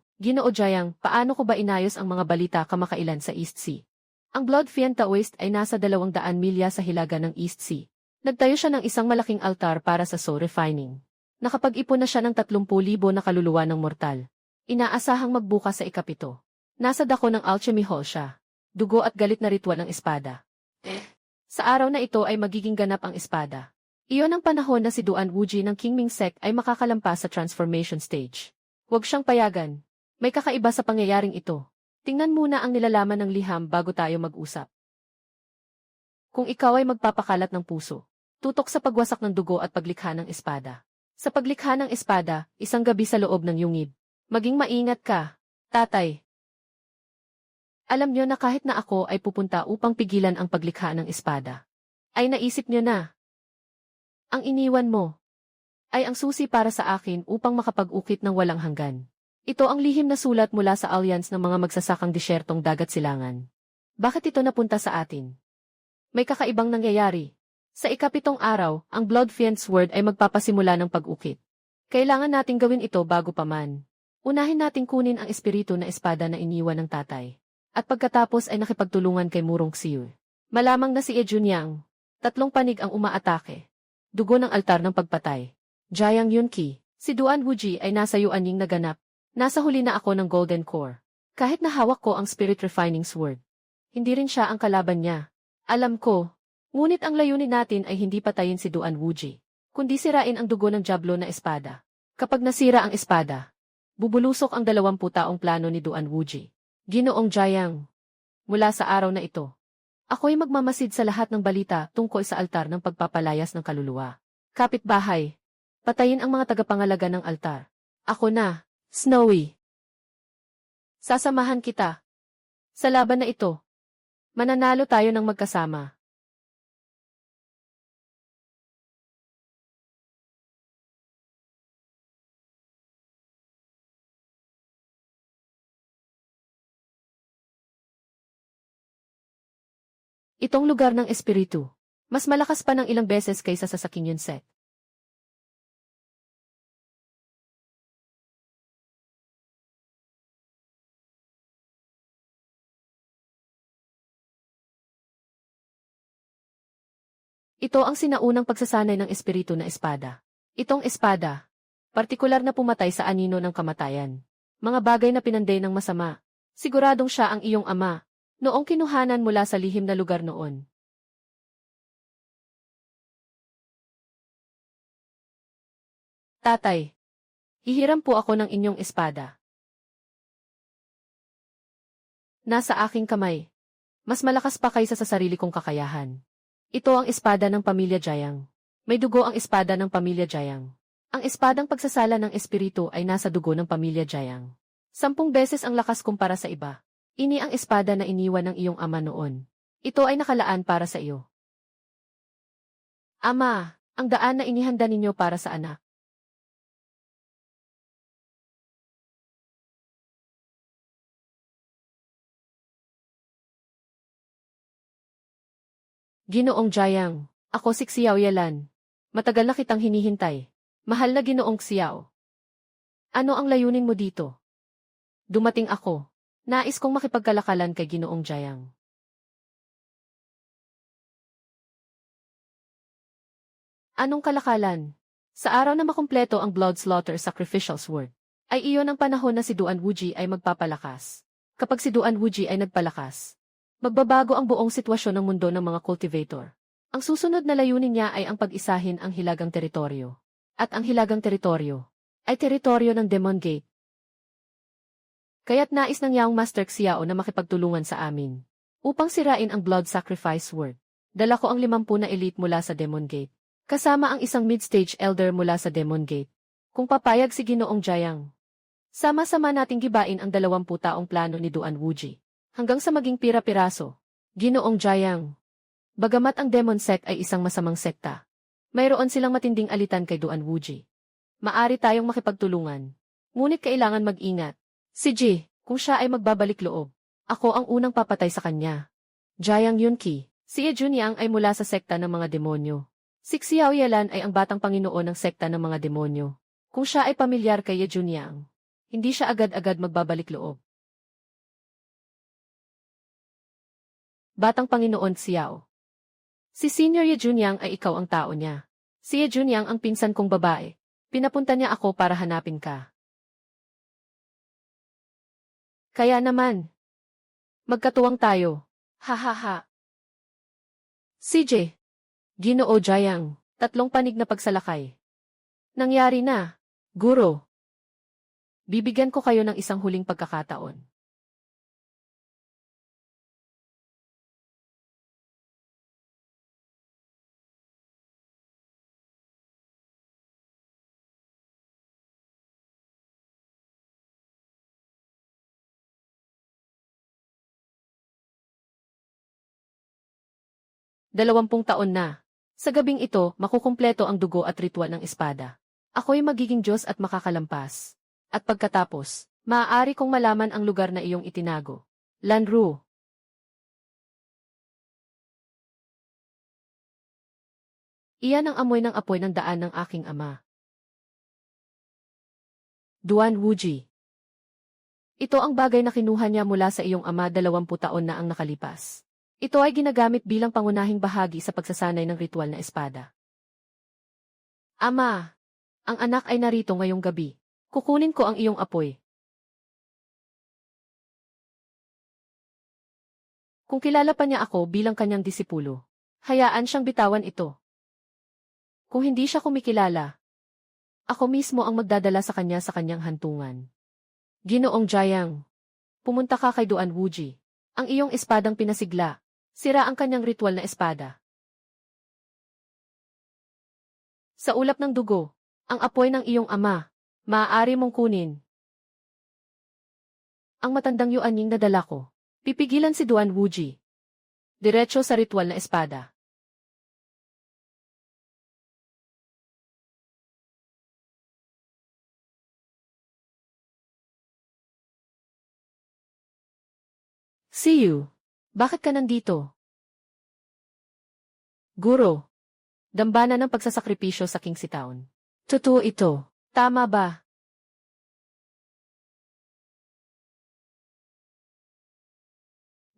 paano ko ba inayos ang mga balita kamakailan sa East Sea? Ang Blood Fiend Taoist ay nasa 200 milya sa hilaga ng East Sea. Nagtayo siya ng isang malaking altar para sa soul refining. Nakapag-ipon na siya ng 30,000 na kaluluwa ng mortal. Inaasahang magbukas sa ikapito. Nasa dako ng alchemy hall siya. Dugo at galit na ritual ng espada. Sa araw na ito ay magiging ganap ang espada. Iyon ang panahon na si Duan Wuji ng Qingming Sect ay makakalampas sa transformation stage. Huwag siyang payagan. May kakaiba sa pangyayaring ito. Tingnan muna ang nilalaman ng liham bago tayo mag-usap. Kung ikaw ay magpapakalat ng puso, tutok sa pagwasak ng dugo at paglikha ng espada. Sa paglikha ng espada, isang gabi sa loob ng yungib. Maging maingat ka, tatay. Alam niyo na kahit na ako ay pupunta upang pigilan ang paglikha ng espada. Ay naisip niyo na. Ang iniwan mo ay ang susi para sa akin upang makapag-ukit ng walang hanggan. Ito ang lihim na sulat mula sa alliance ng mga magsasakang disyertong dagat silangan. Bakit ito napunta sa atin? May kakaibang nangyayari. Sa ikapitong araw, ang Blood Fiend's Word ay magpapasimula ng pag-ukit. Kailangan nating gawin ito bago pa man. Unahin nating kunin ang espiritu na espada na iniwan ng tatay. At pagkatapos ay nakipagtulungan kay Murong Xiu. Malamang na si E Junyang. 3 panig ang umaatake. Dugo ng altar ng pagpatay. Jayang Yunqi, si Duan Wuji ay nasa Yuanying naganap. Nasa huli na ako ng Golden Core. Kahit nahawak ko ang Spirit Refining Sword. Hindi rin siya ang kalaban niya. Alam ko. Ngunit ang layunin natin ay hindi patayin si Duan Wuji, kundi sirain ang dugo ng Diablo na espada. Kapag nasira ang espada, bubulusok ang 20 taong plano ni Duan Wuji. Ginoong Jayang. Mula sa araw na ito, ako'y magmamasid sa lahat ng balita tungkol sa altar ng pagpapalayas ng kaluluwa. Kapitbahay, patayin ang mga tagapangalaga ng altar. Ako na, Snowy. Sasamahan kita. Sa laban na ito, mananalo tayo ng magkasama. Itong lugar ng espiritu, mas malakas pa ng ilang beses kaysa sa Qingming Sect. Ito ang sinaunang pagsasanay ng espiritu na espada. Itong espada, partikular na pumatay sa anino ng kamatayan. Mga bagay na pinanday ng masama. Siguradong siya ang iyong ama, noong kinuhanan mula sa lihim na lugar noon. Tatay, hihiram po ako ng inyong espada. Nasa aking kamay. Mas malakas pa kaysa sa sarili kong kakayahan. Ito ang espada ng pamilya Jayang. May dugo ang espada ng pamilya Jayang. Ang espadang pagsasala ng espiritu ay nasa dugo ng pamilya Jayang. 10 beses ang lakas kumpara sa iba. Ini ang espada na iniwan ng iyong ama noon. Ito ay nakalaan para sa iyo. Ama, ang daan na inihanda ninyo para sa anak. Ginoong Jayang, ako si Xiao Yalan. Matagal na kitang hinihintay. Mahal na Ginoong Xiao. Ano ang layunin mo dito? Dumating ako. Nais kong makipagkalakalan kay Ginoong Jayang. Anong kalakalan? Sa araw na makumpleto ang Blood Slaughter Sacrificial Sword, ay iyon ang panahon na si Duan Wuji ay magpapalakas. Kapag si Duan Wuji ay nagpalakas, magbabago ang buong sitwasyon ng mundo ng mga cultivator. Ang susunod na layunin niya ay ang pag-isahin ang hilagang teritoryo. At ang hilagang teritoryo ay teritoryo ng Demon Gate. Kaya't nais ng Yaong Master Xiao na makipagtulungan sa amin upang sirain ang Blood Sacrifice Word. Dala ko ang 50 na elite mula sa Demon Gate, kasama ang isang mid-stage elder mula sa Demon Gate. Kung papayag si Ginoong Jiang, sama-sama nating gibain ang 20 taong plano ni Duan Wuji, hanggang sa maging pira-piraso. Ginoong Jiang, bagamat ang Demon Sect ay isang masamang sekta, mayroon silang matinding alitan kay Duan Wuji. Maari tayong makipagtulungan, ngunit kailangan mag-ingat. Si Ji, kung siya ay magbabalik loob, ako ang unang papatay sa kanya. Jiang Yunqi, si Ye Junyang ay mula sa sekta ng mga demonyo. Si Xiao Yalan ay ang batang panginoon ng sekta ng mga demonyo. Kung siya ay pamilyar kay Ye Junyang, hindi siya agad-agad magbabalik loob. Batang Panginoon Xiao. Si Senior Ye Junyang ay ikaw ang tao niya. Si Ye Junyang ang pinsan kong babae. Pinapunta niya ako para hanapin ka. Kaya naman, magkatuwang tayo. Ha ha ha. CJ, Ginoo Jiang, 3 panig na pagsalakay. Nangyari na, Guro. Bibigyan ko kayo ng isang huling pagkakataon. Dalawampung taon na. Sa gabing ito, makukumpleto ang dugo at ritual ng espada. Ako'y magiging Diyos at makakalampas. At pagkatapos, maaari kong malaman ang lugar na iyong itinago. Lanru. Iyan ang amoy ng apoy ng daan ng aking ama. Duan Wuji. Ito ang bagay na kinuha niya mula sa iyong ama 20 taon na ang nakalipas. Ito ay ginagamit bilang pangunahing bahagi sa pagsasanay ng ritual na espada. Ama, ang anak ay narito ngayong gabi. Kukunin ko ang iyong apoy. Kung kilala pa niya ako bilang kanyang disipulo, hayaan siyang bitawan ito. Kung hindi siya kumikilala, ako mismo ang magdadala sa kanyang hantungan. Ginoong Jiang, pumunta ka kay Duan Wuji. Ang iyong espadang pinasigla. Sira ang kanyang ritual na espada. Sa ulap ng dugo, ang apoy ng iyong ama, maaari mong kunin. Ang matandang Yuanying na dala ko. Pipigilan si Duan Wuji. Diretso sa ritual na espada. See you. Bakit ka nandito? Guro. Dambana ng pagsasakripisyo sa Kingxi Town. Totoo ito. Tama ba?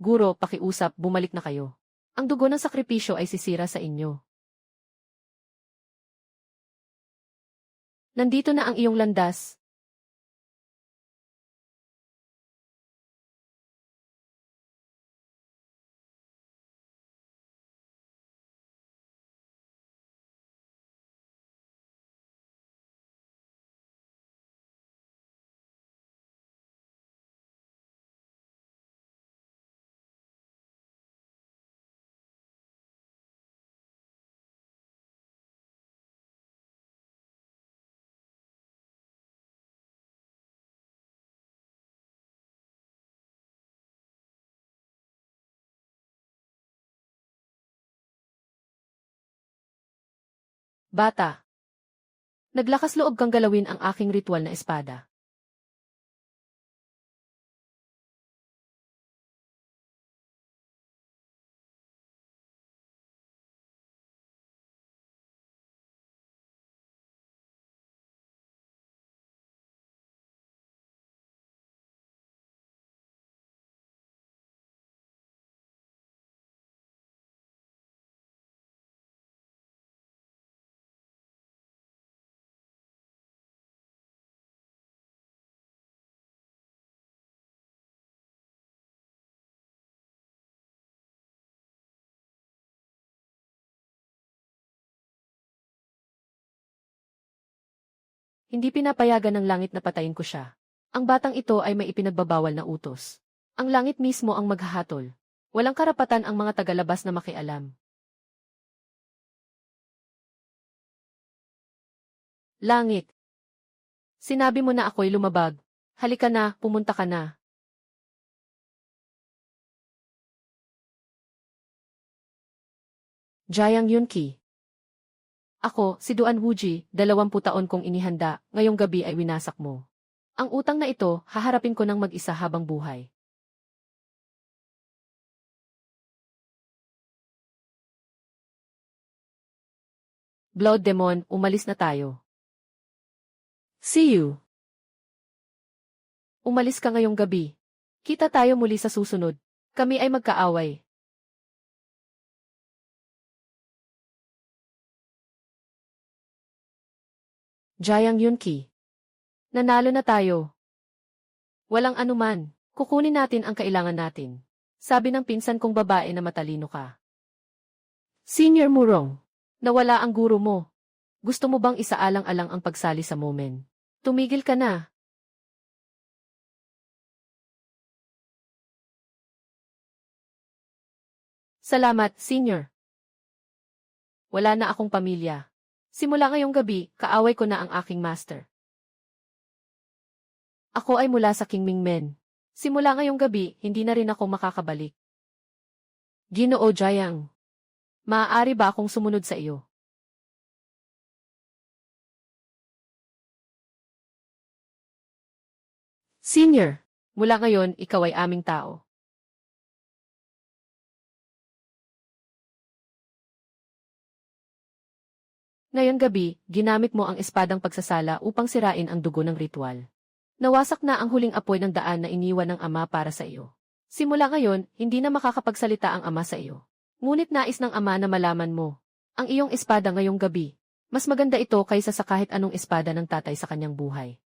Guro, pakiusap, bumalik na kayo. Ang dugo ng sakripisyo ay sisira sa inyo. Nandito na ang iyong landas. Bata. Naglakas loob kang galawin ang aking ritual na espada. Hindi pinapayagan ng langit na patayin ko siya. Ang batang ito ay may ipinagbabawal na utos. Ang langit mismo ang maghahatol. Walang karapatan ang mga tagalabas na makialam. Langit. Sinabi mo na ako'y lumabag. Halika na, pumunta ka na. Jayang Yunki. Ako, si Duan Wuji, 20 taon kong inihanda, ngayong gabi ay winasak mo. Ang utang na ito, haharapin ko ng mag-isa habang buhay. Blood Demon, umalis na tayo. See you. Umalis ka ngayong gabi. Kita tayo muli sa susunod. Kami ay magkaaway. Jayang Yunki. Nanalo na tayo. Walang anuman. Kukunin natin ang kailangan natin. Sabi ng pinsan kong babae na matalino ka. Senior Murong. Nawala ang guro mo. Gusto mo bang isaalang-alang ang pagsali sa Momen? Tumigil ka na. Salamat, Senior. Wala na akong pamilya. Simula ngayong gabi, kaaway ko na ang aking master. Ako ay mula sa Kingmingmen. Simula ngayong gabi, hindi na rin ako makakabalik. Ginoo Jayang. Maaari ba akong sumunod sa iyo? Senior, mula ngayon, ikaw ay aming tao. Ngayon gabi, ginamit mo ang espadang pagsasala upang sirain ang dugo ng ritual. Nawasak na ang huling apoy ng daan na iniwan ng ama para sa iyo. Simula ngayon, hindi na makakapagsalita ang ama sa iyo. Ngunit nais ng ama na malaman mo, ang iyong espada ngayong gabi, mas maganda ito kaysa sa kahit anong espada ng tatay sa kanyang buhay.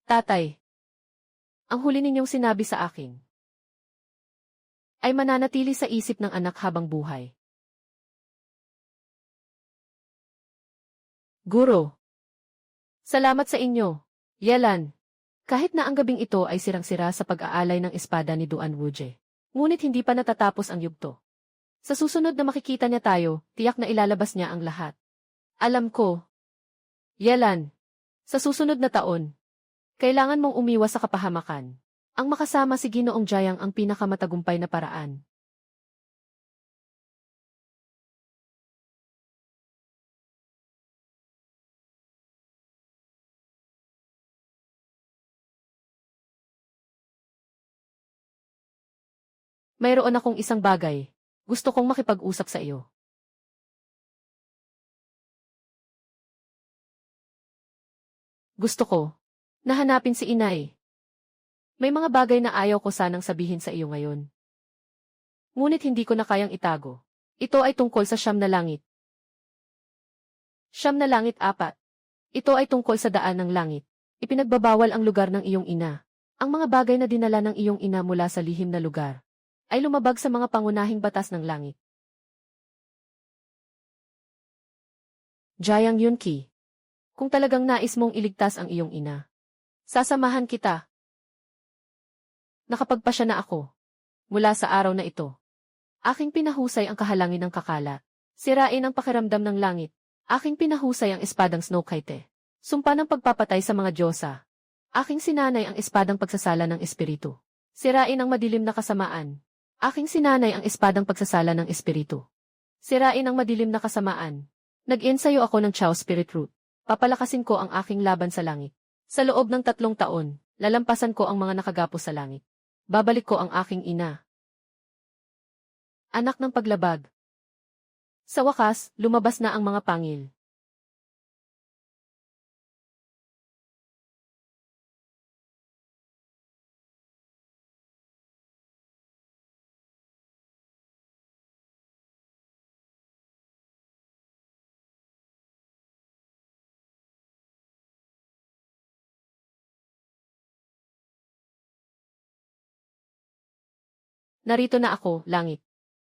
Tatay, ang huli ninyong sinabi sa akin ay mananatili sa isip ng anak habang buhay. Guro, salamat sa inyo. Yelan, kahit na ang gabing ito ay sirang-sira sa pag-aalay ng espada ni Duan Wuje. Ngunit hindi pa natatapos ang yugto. Sa susunod na makikita niya tayo, tiyak na ilalabas niya ang lahat. Alam ko. Yelan, sa susunod na taon, kailangan mong umiwas sa kapahamakan. Ang makasama si Ginoong Jayang ang pinakamatagumpay na paraan. Mayroon akong isang bagay. Gusto kong makipag-usap sa iyo. Gusto ko. Nahanapin si inay. May mga bagay na ayaw ko sanang sabihin sa iyo ngayon. Ngunit hindi ko na kayang itago. Ito ay tungkol sa Siyam na Langit. Siyam na Langit 4. Ito ay tungkol sa daan ng langit. Ipinagbabawal ang lugar ng iyong ina. Ang mga bagay na dinala ng iyong ina mula sa lihim na lugar ay lumabag sa mga pangunahing batas ng langit. Jayang Yunki. Kung talagang nais mong iligtas ang iyong ina, sasamahan kita. Nakapagpasya na ako. Mula sa araw na ito. Aking pinahusay ang kahalangin ng kakalat. Sirain ang pakiramdam ng langit. Aking pinahusay ang espadang Snow Kite. Sumpa ng pagpapatay sa mga Diyosa. Aking sinanay ang espadang pagsasala ng espiritu. Sirain ang madilim na kasamaan. Aking sinanay ang espadang pagsasala ng espiritu. Sirain ang madilim na kasamaan. Nag-ensayo ako ng Chao Spirit Root. Papalakasin ko ang aking laban sa langit. Sa loob ng 3 taon, lalampasan ko ang mga nakagapos sa langit. Babalik ko ang aking ina. Anak ng paglabag. Sa wakas, lumabas na ang mga pangil. Narito na ako, langit.